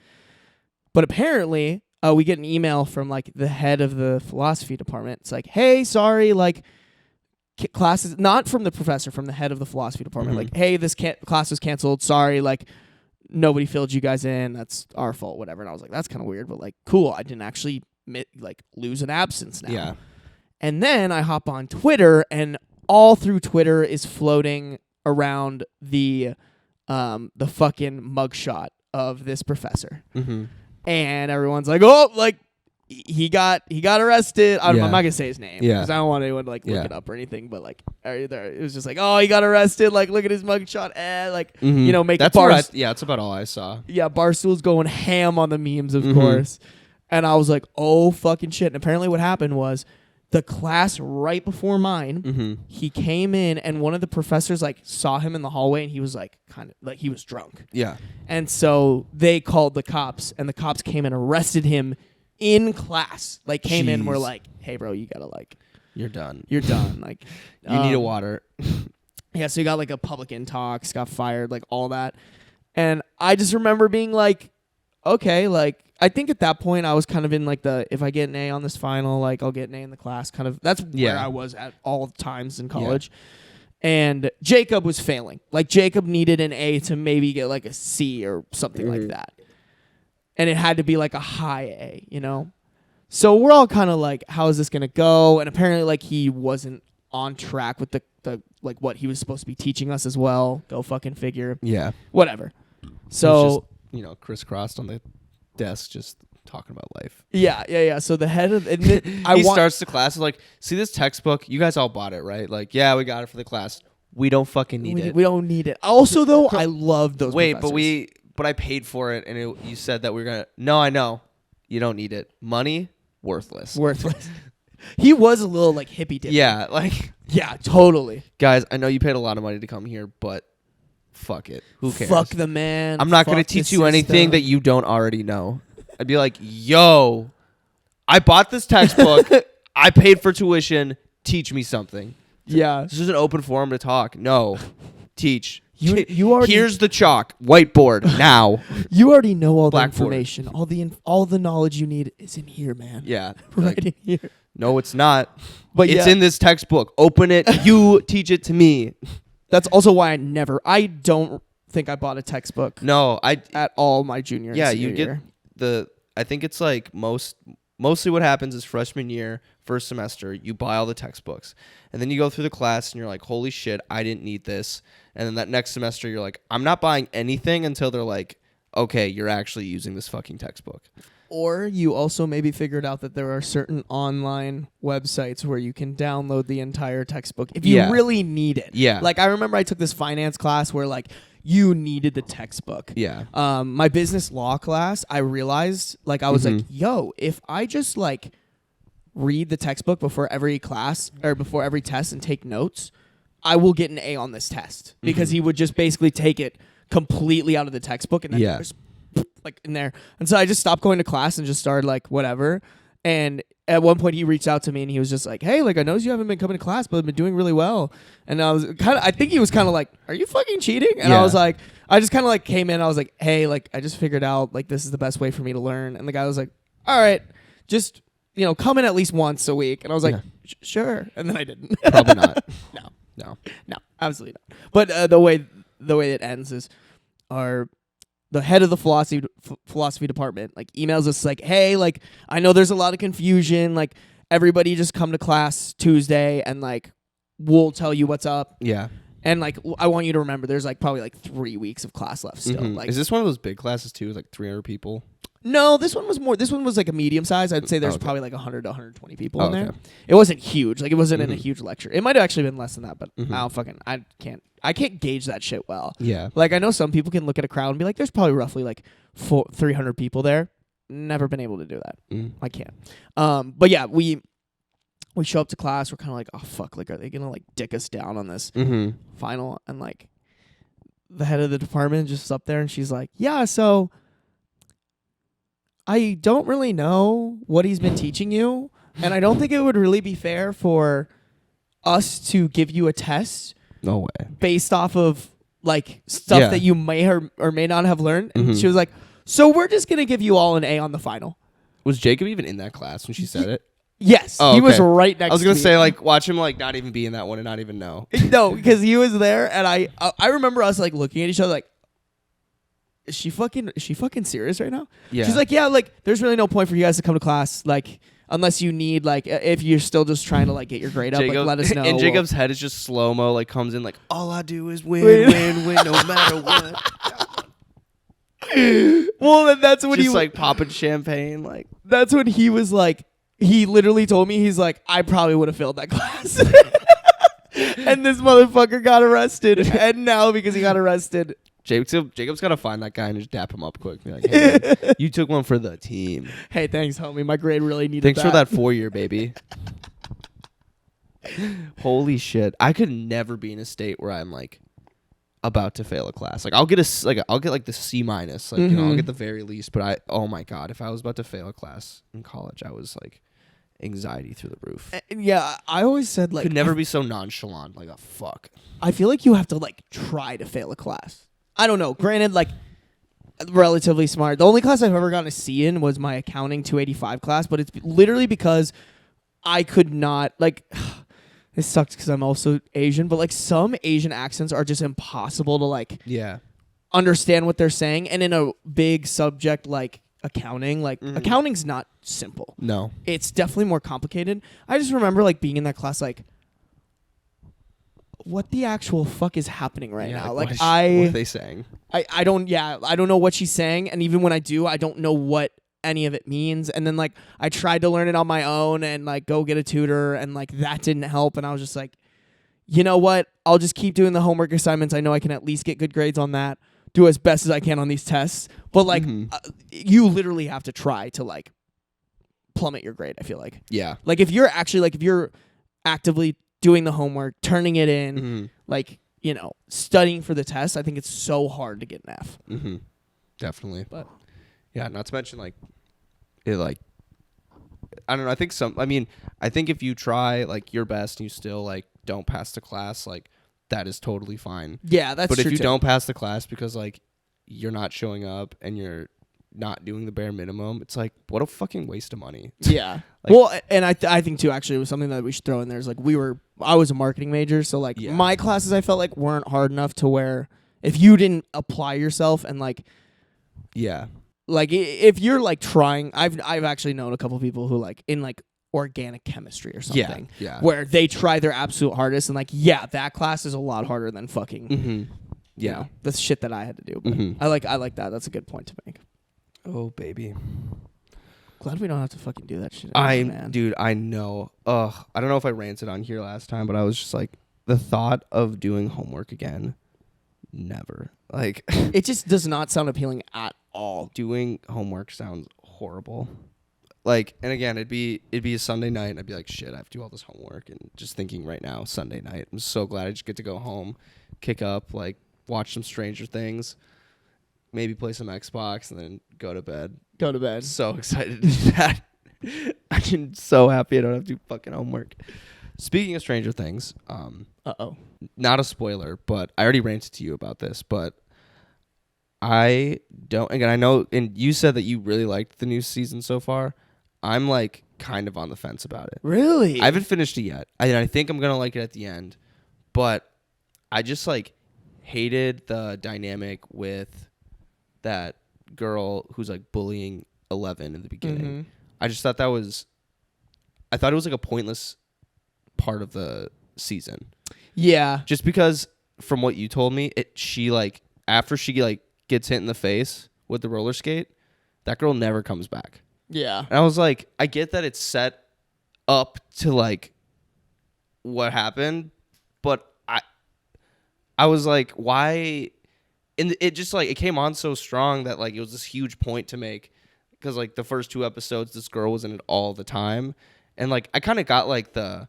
But apparently, we get an email from like the head of the philosophy department. It's like, hey, sorry, like class is not from the professor, from the head of the philosophy department. Like, hey, this class was canceled. Sorry, like nobody filled you guys in. That's our fault, whatever. And I was like, that's kind of weird, but like, cool. I didn't actually like lose an absence now. Yeah. And then I hop on Twitter, and all through Twitter is floating around the fucking mugshot of this professor. And everyone's like, oh, like he got arrested. I'm not gonna say his name because I don't want anyone to like look it up or anything. But like, it was just like, oh, he got arrested. Like, look at his mugshot. You know, make that's bars. That's about all I saw. Yeah, Barstool's going ham on the memes, of course. And I was like, oh fucking shit. And apparently, what happened was the class right before mine, he came in, and one of the professors like saw him in the hallway, and he was like kind of like he was drunk. Yeah. And so they called the cops, and the cops came and arrested him in class. Like came in, were like, hey bro, you gotta like, you're done. Like you need a water. Yeah. So he got like a public intox, got fired, like all that. And I just remember being like, okay, like I think at that point I was kind of in like the, if I get an A on this final, like I'll get an A in the class kind of, that's where I was at all times in college. And Jacob was failing. Like Jacob needed an A to maybe get like a C or something like that. And it had to be like a high A, you know? So we're all kind of like, how is this going to go? And apparently like he wasn't on track with the like what he was supposed to be teaching us as well. Go fucking figure. Yeah. Whatever. So, just, crisscrossed on the desk just talking about life. Yeah. So the head of he starts the class like, see this textbook? You guys all bought it, right? Like, yeah, we got it for the class. We don't fucking need it. We don't need it. Also, though, I love those. Wait, professors. but I paid for it, and you said that we were gonna. No, I know. You don't need it. Money, worthless. He was a little like hippie dippy. Yeah, like. Yeah, totally. Guys, I know you paid a lot of money to come here, but fuck it. Who cares? Fuck the man. I'm not going to teach you anything that you don't already know. I'd be like, yo, I bought this textbook. I paid for tuition. Teach me something. Yeah. This is an open forum to talk. No. Teach. You already. Here's the chalk. Whiteboard. Now. You already know all the information. All the knowledge you need is in here, man. Yeah. Right in here. No, it's not. But it's in this textbook. Open it. You teach it to me. That's also why I don't think I bought a textbook. No, at all my junior and senior year. I think it's like mostly what happens is freshman year, first semester, you buy all the textbooks. And then you go through the class and you're like, holy shit, I didn't need this. And then that next semester you're like, I'm not buying anything until they're like, okay, you're actually using this fucking textbook. Or you also maybe figured out that there are certain online websites where you can download the entire textbook if you really need it. Yeah. Like I remember I took this finance class where like you needed the textbook. Yeah. My business law class, I realized like I was like, yo, if I just like read the textbook before every class or before every test and take notes, I will get an A on this test, because he would just basically take it completely out of the textbook and then just like in there. And so I just stopped going to class and just started like whatever. And at one point he reached out to me and he was just like, hey, like I noticed you haven't been coming to class, but I've been doing really well. And I think he was kind of like, are you fucking cheating? And I was like, I just kind of like came in and I was like, hey, like I just figured out like this is the best way for me to learn. And the guy was like, all right, just, come in at least once a week. And I was like, sure. And then I didn't. Probably not. No, absolutely not. But the way it ends is the head of the philosophy department like emails us like, hey, like I know there's a lot of confusion, like everybody just come to class Tuesday and like we'll tell you what's up. Yeah. And like I want you to remember there's like probably like 3 weeks of class left still. Like, is this one of those big classes too? It's like 300 people? No, this one was like a medium size. I'd say there's probably like 100 to 120 people in there. It wasn't huge. Like it wasn't in a huge lecture. It might have actually been less than that, but I can't gauge that shit well. Yeah. Like I know some people can look at a crowd and be like, there's probably roughly like 300 people there. Never been able to do that. I can't. But yeah, we show up to class. We're kind of like, oh fuck, like are they gonna like dick us down on this final? And like the head of the department just up there and she's like, yeah, so I don't really know what he's been teaching you, and I don't think it would really be fair for us to give you a test. No way. Based off of like stuff that you may or may not have learned. And she was like, so we're just going to give you all an A on the final. Was Jacob even in that class when she said it? Yes. Oh, he was right next to me. I was going to say, like, watch him, like, not even be in that one and not even know. No, because he was there, and I remember us, like, looking at each other, like, is she fucking serious right now? Yeah. She's like, yeah, like, there's really no point for you guys to come to class, like, unless you need, like, if you're still just trying to, like, get your grade up, like, let us know. And Jacob's head is just slow-mo, like, comes in, like, all I do is win, no matter what. Well, then that's when just, like, popping champagne, like. That's when he was, like, he literally told me, he's like, I probably would have failed that class. And this motherfucker got arrested. And now, because he got arrested, Jacob's got to find that guy and just dap him up quick. Be like, hey, man, you took one for the team. Hey, thanks, homie. My grade really needed Thanks for that 4-year, baby. Holy shit. I could never be in a state where I'm, like, about to fail a class. Like, I'll get the C-. Like, I'll get the very least. But oh, my God, if I was about to fail a class in college, I was, like, anxiety through the roof. Yeah, I always said, like... Could never be so nonchalant. Like, fuck. I feel like you have to, like, try to fail a class. I don't know. Granted, like, relatively smart. The only class I've ever gotten a C in was my accounting 285 class, but it's literally because I could not, like, this sucks because I'm also Asian, but, like, some Asian accents are just impossible to, like, understand what they're saying. And in a big subject like accounting, like, accounting's not simple. No. It's definitely more complicated. I just remember, like, being in that class, like, what the actual fuck is happening right now? Like, what are they saying? I don't know what she's saying, and even when I do, I don't know what any of it means. And then, like, I tried to learn it on my own and, like, go get a tutor, and, like, that didn't help. And I was just like, you know what? I'll just keep doing the homework assignments. I know I can at least get good grades on that. Do as best as I can on these tests. But, like, you literally have to try to, like, plummet your grade, I feel like. Yeah. Like, if you're actively doing the homework, turning it in, like, studying for the test, I think it's so hard to get an F. Definitely. But yeah, not to mention, like, it, like, I don't know, I think if you try, like, your best and you still, like, don't pass the class, like, that is totally fine. Yeah, that's true. But if you don't pass the class because, like, you're not showing up and you're not doing the bare minimum, it's like, what a fucking waste of money. Yeah. Like, well, and I think too, actually, it was something that we should throw in there, is like, I was a marketing major, so, like, my classes I felt like weren't hard enough to where if you didn't apply yourself and, like, like, if you're, like, trying, I've actually known a couple people who, like, in, like, organic chemistry or something, where they try their absolute hardest, and, like, that class is a lot harder than fucking the shit that I had to do. But I like that. That's a good point to make. Oh, baby. Glad we don't have to fucking do that shit anymore, man. Dude, I know. Ugh, I don't know if I ranted on here last time, but I was just like, the thought of doing homework again, never. Like, it just does not sound appealing at all. Doing homework sounds horrible. like, and again, it'd be a Sunday night, and I'd be like, shit, I have to do all this homework, and just thinking right now, Sunday night, I'm so glad I just get to go home, kick up, like, watch some Stranger Things, maybe play some Xbox, and then go to bed. So excited to do that. I'm so happy I don't have to do fucking homework. Speaking of Stranger Things, not a spoiler, but I already ranted to you about this, but I don't, again, I know, and you said that you really liked the new season so far. I'm like kind of on the fence about it. Really? I haven't finished it yet. I think I'm going to like it at the end, but I just like hated the dynamic with that girl who's like bullying 11 in the beginning. Mm-hmm. I just thought I thought it was like a pointless part of the season. Yeah. Just because from what you told me, she like, after she like gets hit in the face with the roller skate, that girl never comes back. Yeah. And I was like, I get that it's set up to like what happened, but I was like, why? And it just like, it came on so strong that like it was this huge point to make, because like the first 2 episodes, this girl was in it all the time. And like, I kind of got like the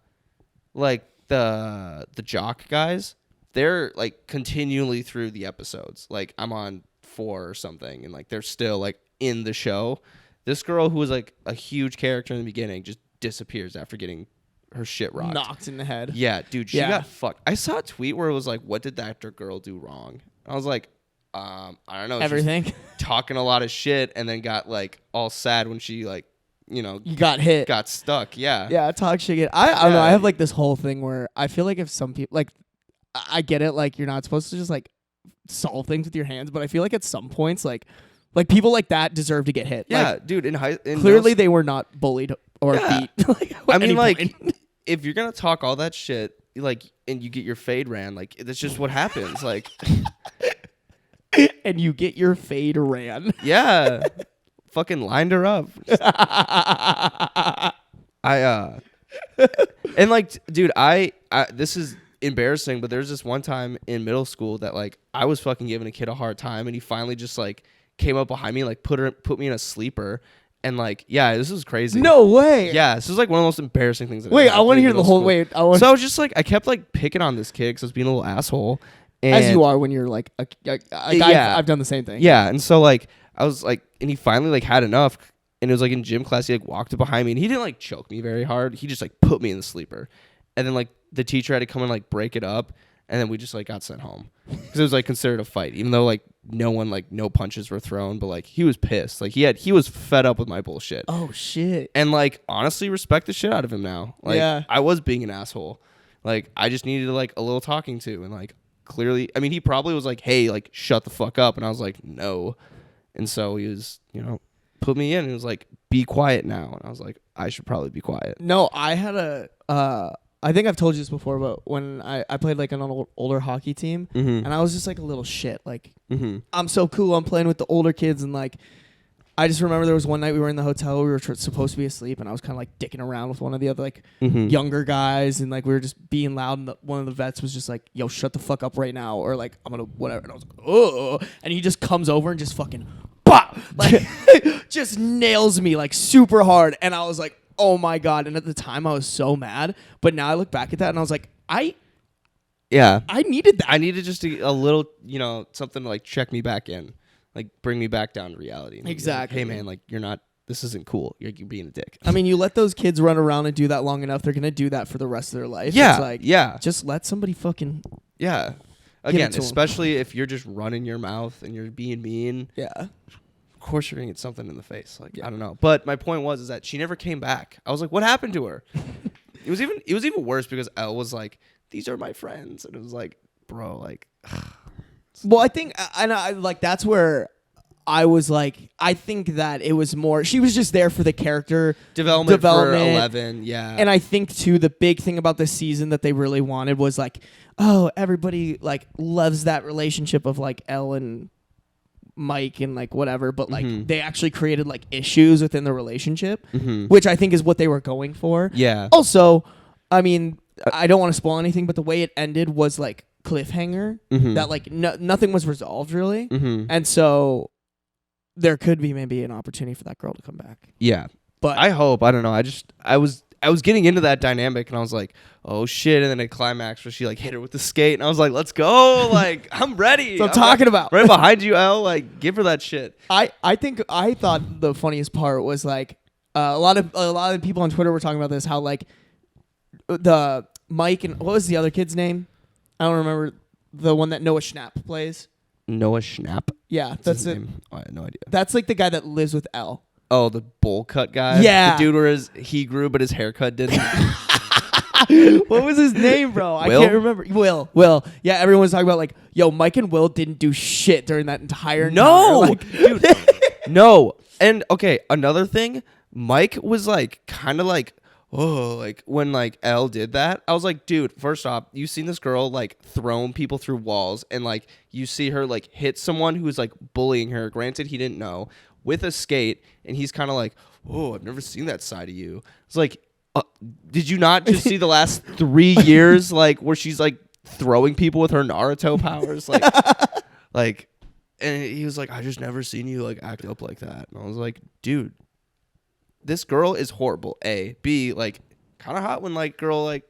jock guys, they're like continually through the episodes. Like I'm on 4 or something, and like they're still like in the show. This girl who was like a huge character in the beginning just disappears after getting her shit rocked. Knocked in the head. Yeah, dude, she got fucked. I saw a tweet where it was like, what did that girl do wrong? I was like, I don't know. Everything. Talking a lot of shit, and then got like all sad when she like, you know, you got hit. Got stuck. Yeah. Yeah, talk shit. I don't know. I have like this whole thing where I feel like if some people, like, I get it, like you're not supposed to just like solve things with your hands, but I feel like at some points, like people like that deserve to get hit. Yeah, like, dude. Clearly, they were not bullied or beat. Like, I mean, like, if you're gonna talk all that shit, like, and you get your fade ran, like, that's just what happens. Like, and you get your fade ran. Yeah, fucking lined her up. And like, dude, I this is embarrassing, but there's this one time in middle school that like I was fucking giving a kid a hard time, and he finally just like came up behind me and like put me in a sleeper. And like, yeah, this is crazy. No way. Yeah, this is like one of the most embarrassing things. Wait, I want to hear the whole. Wait, so I was just like, I kept like picking on this kid because I was being a little asshole. And as you are when you're like a guy. Yeah. I've done the same thing. Yeah, and so like I was like, and he finally like had enough, and it was like in gym class, he like walked up behind me, and he didn't like choke me very hard. He just like put me in the sleeper, and then like the teacher had to come and like break it up, and then we just like got sent home because it was like considered a fight, even though like no punches were thrown, but like he was pissed, like he was fed up with my bullshit. Oh shit. And like honestly, respect the shit out of him now. Like, yeah, I was being an asshole. Like I just needed like a little talking to, and like clearly, I mean, he probably was like, hey, like shut the fuck up, and I was like, no. And so he was, put me in and was like, be quiet now. And I was like, I should probably be quiet. No, I had I think I've told you this before, but when I played like an older hockey team, mm-hmm. and I was just like a little shit. Like, mm-hmm. I'm so cool. I'm playing with the older kids, and like, I just remember there was one night we were in the hotel. We were supposed to be asleep, and I was kind of like dicking around with one of the other like mm-hmm. younger guys, and like we were just being loud. And one of the vets was just like, "Yo, shut the fuck up right now," or like, "I'm gonna whatever." And I was like, "Oh," and he just comes over and just fucking, bah! Like, just nails me like super hard, and I was like, oh my God. And at the time I was so mad, but now I look back at that and I was like, I needed that. I needed just a little, something to like check me back in, like bring me back down to reality. Exactly. Like, hey man, like this isn't cool. You're being a dick. I mean, you let those kids run around and do that long enough, they're going to do that for the rest of their life. Yeah. It's like, just let somebody fucking. Yeah. Again, especially if you're just running your mouth and you're being mean. Yeah. Of course you're gonna get something in the face. Like, yeah. I don't know. But my point was that she never came back. I was like, what happened to her? It was even worse because Elle was like, these are my friends. And it was like, bro, like. Well, I think I like that's where I was like, I think that it was more, she was just there for the character development for 11, yeah. And I think too, the big thing about this season that they really wanted was like, oh, everybody like loves that relationship of like Elle and Mike and like whatever, but like mm-hmm. they actually created like issues within the relationship, mm-hmm. which I think is what they were going for. Yeah. Also, I mean, I don't want to spoil anything, but the way it ended was like cliffhanger, mm-hmm. that like nothing was resolved really, mm-hmm. and so there could be maybe an opportunity for that girl to come back. Yeah. But I hope. I don't know. I was getting into that dynamic, and I was like, oh shit! And then a climax where she like hit her with the skate, and I was like, let's go! Like I'm ready. That's what I'm talking about. Right behind you, Elle. Like give her that shit. I thought the funniest part was like a lot of the people on Twitter were talking about this, how like the Mike and what was the other kid's name? I don't remember, the one that Noah Schnapp plays. Noah Schnapp. Yeah, that's it. Oh, I had no idea. That's like the guy that lives with Elle. Oh, the bowl cut guy. Yeah, the dude where he grew but his haircut didn't. What was his name, bro? I Will? can't remember. Will. Yeah, everyone's talking about like, yo, Mike and Will didn't do shit during that entire No, like, dude. No. And okay, another thing, Mike was like kind of like, oh, like when like Elle did that, I was like, dude, first off, you've seen this girl like throwing people through walls, and like you see her like hit someone who was like bullying her. Granted, he didn't know, with a skate, and he's kind of like, oh, I've never seen that side of you. It's like, did you not just see the last 3 years like where she's like throwing people with her Naruto powers, like, and he was like, I just never seen you like act up like that. And I was like, dude, this girl is horrible. A, B, like kind of hot when like girl like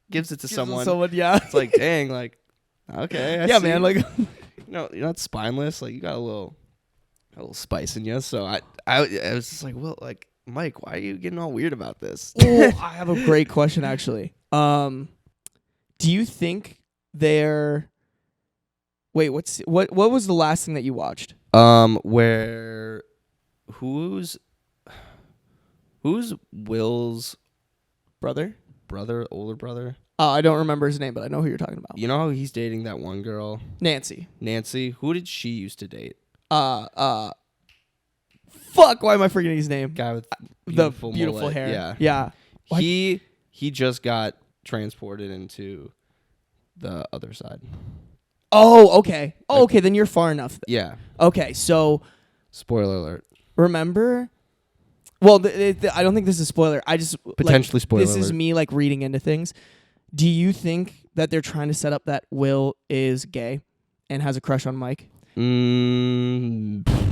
gives it to someone. Yeah. It's like, dang, like, okay, I yeah, see. man, like, you're not spineless. Like you got a little spice in you. So I was just like, well, like, Mike, why are you getting all weird about this? I have a great question actually. Do you think they're? Wait, what was the last thing that you watched? Where who's Will's brother, older brother? I don't remember his name, but I know who you're talking about. You know how he's dating that one girl, Nancy. Who did she used to date? Fuck, why am I forgetting his name? Guy with the beautiful beautiful hair. Yeah. Yeah. He just got transported into the other side. Oh, okay. Oh, okay, then you're far enough. Yeah. Okay, so Spoiler alert. remember? Well, I don't think this is a spoiler. I just Potentially spoiler This is alert. me like reading into things. Do you think that they're trying to set up that Will is gay and has a crush on Mike?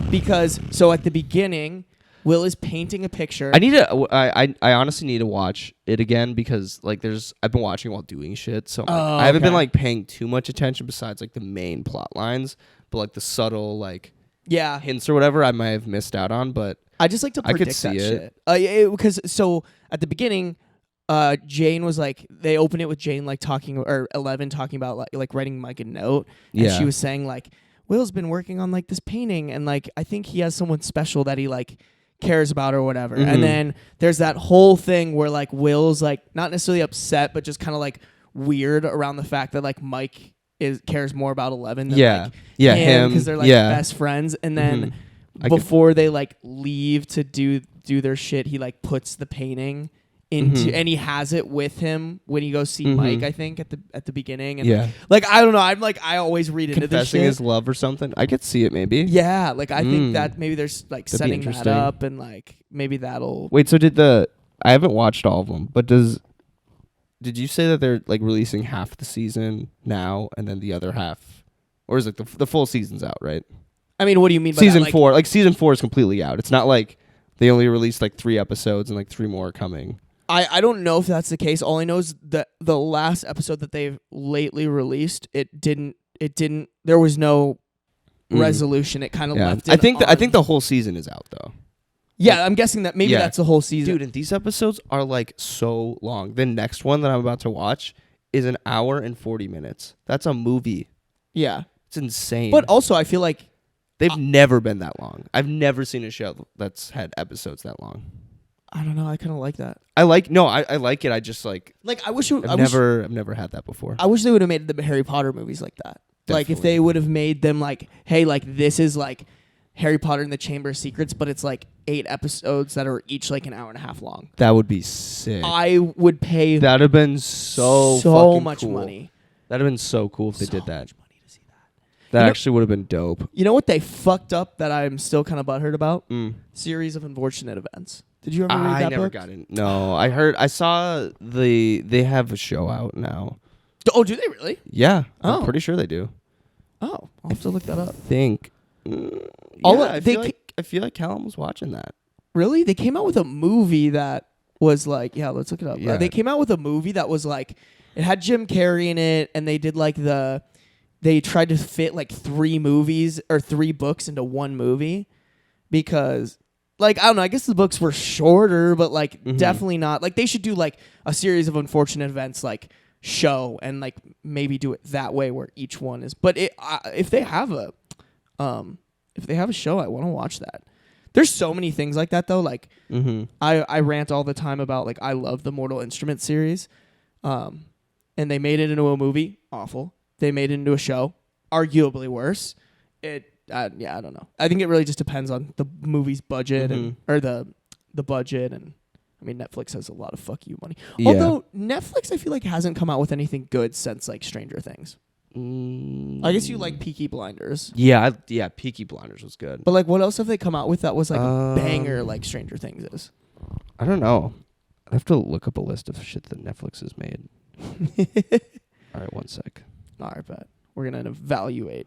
Because so at the beginning, Will is painting a picture. I honestly need to watch it again because like I've been watching while doing shit, so I haven't been like paying too much attention besides like the main plot lines, but like the subtle like hints or whatever I might have missed out on. But I just like to predict I could see that it. shit. Because so at the beginning, Jane was like, they open it with Jane like talking, or 11 talking about like writing Mike a note, and she was saying like, Will's been working on like this painting, and like I think he has someone special that he like cares about or whatever. Mm-hmm. And then there's that whole thing where like Will's like not necessarily upset, but just kind of like weird around the fact that like Mike cares more about 11 than like him, because they're like best friends. And then before they like leave to do their shit, he like puts the painting into and he has it with him when he goes see Mike, I think at the beginning. And like I don't know, I'm like I always read into this shit. Confessing his love or something. I could see it maybe. Yeah, like I think that maybe there's like setting that up, and like maybe that'll wait. So I haven't watched all of them, but did you say that they're like releasing half the season now and then the other half, or is it the full season's out? Right. I mean, what do you mean by season that? 4? Like season 4 is completely out. It's not like they only released like 3 episodes and like 3 more are coming. I don't know if that's the case. All I know is that the last episode that they've lately released, it didn't there was no resolution. It kind of left it I think the whole season is out though. Yeah, I'm guessing that maybe that's the whole season. Dude, and these episodes are like so long. The next one that I'm about to watch is an hour and 40 minutes. That's a movie. Yeah. It's insane. But also I feel like they've never been that long. I've never seen a show that's had episodes that long. I don't know. I kind of like that. I like it. I just like I wish I've never had that before. I wish they would have made the Harry Potter movies like that. Definitely. Like if they would have made them like, hey, like this is like Harry Potter and the Chamber of Secrets, but it's like 8 episodes that are each like an hour and a half long. That would be sick. I would pay. That'd have been so much cool. money. That'd have been so cool if they did that. So much money to see that. That actually would have been dope. You know what they fucked up that I'm still kind of butthurt about? Series of Unfortunate Events. Did you ever read that book? I never got in. No, I saw they have a show out now. Oh, do they really? Yeah, I'm pretty sure they do. Oh, I'll have to look that up. I feel like Callum was watching that. Really? They came out with a movie that was like, yeah, let's look it up. Yeah. They came out with a movie that was like, it had Jim Carrey in it, and they did like they tried to fit like 3 movies or 3 books into one movie because, like, I don't know, I guess the books were shorter, but like definitely not. Like, they should do like a series of unfortunate events, like show, and like maybe do it that way where each one is. But if they have a show, I want to watch that. There's so many things like that though. Like I rant all the time about like I love the Mortal Instruments series, and they made it into a movie, awful. They made it into a show, arguably worse. I don't know. I think it really just depends on the movie's budget or the budget, and I mean Netflix has a lot of fuck you money. Yeah. Although Netflix, I feel like hasn't come out with anything good since like Stranger Things. I guess you like Peaky Blinders. Yeah, Peaky Blinders was good. But like, what else have they come out with that was like a banger like Stranger Things is? I don't know. I'd have to look up a list of shit that Netflix has made. All right, one sec. All right, bet. We're gonna evaluate.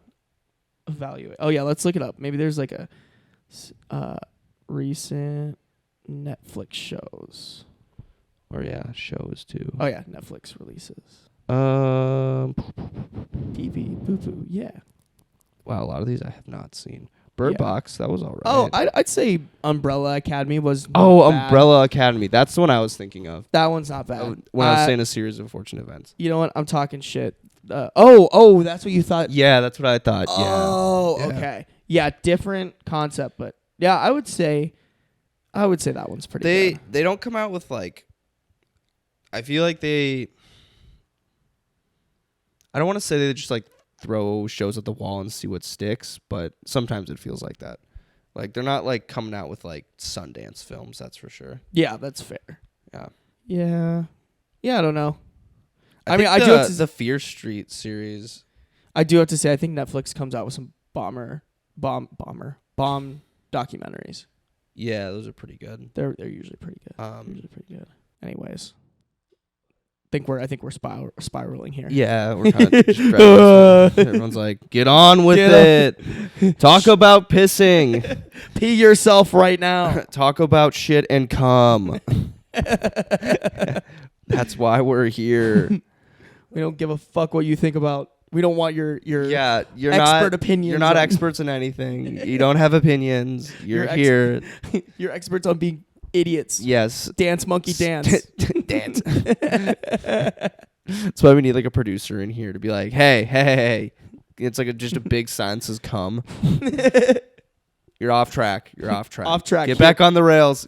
Oh yeah, let's look it up. Maybe there's like a recent Netflix shows. Or yeah, shows too. Oh yeah, Netflix releases. Pee pee poo poo. Yeah. Wow, a lot of these I have not seen. Bird Box, that was all right. Oh, I'd say Umbrella Academy was. Umbrella Academy. That's the one I was thinking of. That one's not bad. When I was saying a series of unfortunate events. You know what? I'm talking shit. That's what you thought. Yeah, that's what I thought. Oh, yeah. Okay. Yeah, different concept, but yeah, I would say that one's pretty good. They don't come out with like. I feel like I don't want to say they just like throw shows at the wall and see what sticks, but sometimes it feels like that. Like they're not like coming out with like Sundance films, that's for sure. Yeah, that's fair. Yeah. Yeah. Yeah, I don't know. I do have to the Fear Street series. I do have to say I think Netflix comes out with some bomb documentaries. Yeah, those are pretty good. They're usually pretty good. Anyways. I think we're spiraling here. Yeah, we're kind of everyone's like, get on with it. Talk about pissing. Pee yourself right now. Talk about shit and cum. That's why we're here. We don't give a fuck what you think about. We don't want your you're expert opinions. You're not experts in anything. You don't have opinions. You're here. You're experts on being idiots. Yes. Dance monkey dance. Dance. That's why we need like a producer in here to be like, hey. It's like just a big sign that says come. You're off track. Off track. Get back on the rails.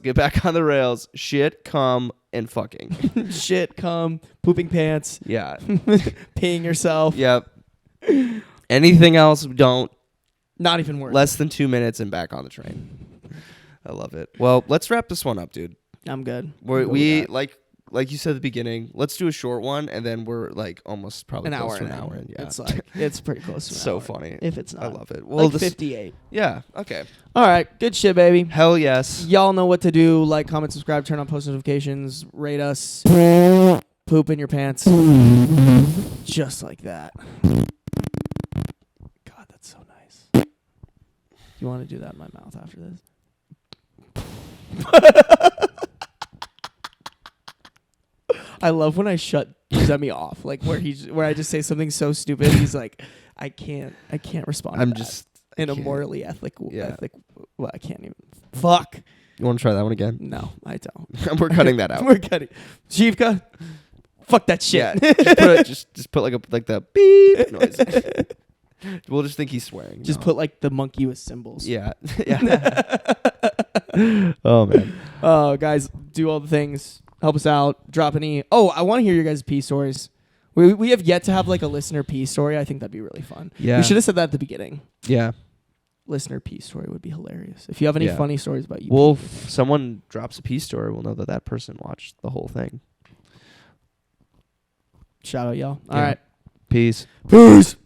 Shit, come, and fucking. Shit, come, pooping pants. Yeah. Peeing yourself. Yep. Anything else, don't. Not even worth Less than 2 minutes and back on the train. I love it. Well, let's wrap this one up, dude. I'm good. We like you said at the beginning, let's do a short one, and then we're like almost probably an close hour. To an hour. And yeah. It's pretty close to an so hour. funny. If it's not. I love it. Well, like 58. Yeah. Okay. All right. Good shit, baby. Hell yes. Y'all know what to do. Like, comment, subscribe, turn on post notifications, rate us, poop in your pants. Just like that. God, that's so nice. You want to do that in my mouth after this? I love when I shut Demi off, like where I just say something so stupid. He's like, I can't respond. I'm to just that in a morally ethical. Well, I can't even. Fuck. You want to try that one again? No, I don't. We're cutting that out. We're cutting. Shivka, fuck that shit. Yeah, just put like the beep noise. We'll just think he's swearing. Just put like the monkey with symbols. Yeah. Oh man. Oh, guys, do all the things. Help us out. Drop any. Oh, I want to hear your guys' pee stories. We have yet to have like a listener pee story. I think that'd be really fun. Yeah. We should have said that at the beginning. Yeah. Listener pee story would be hilarious. If you have any funny stories about you. Well, if someone drops a pee story, we'll know that person watched the whole thing. Shout out, y'all. All right. Peace. Peace.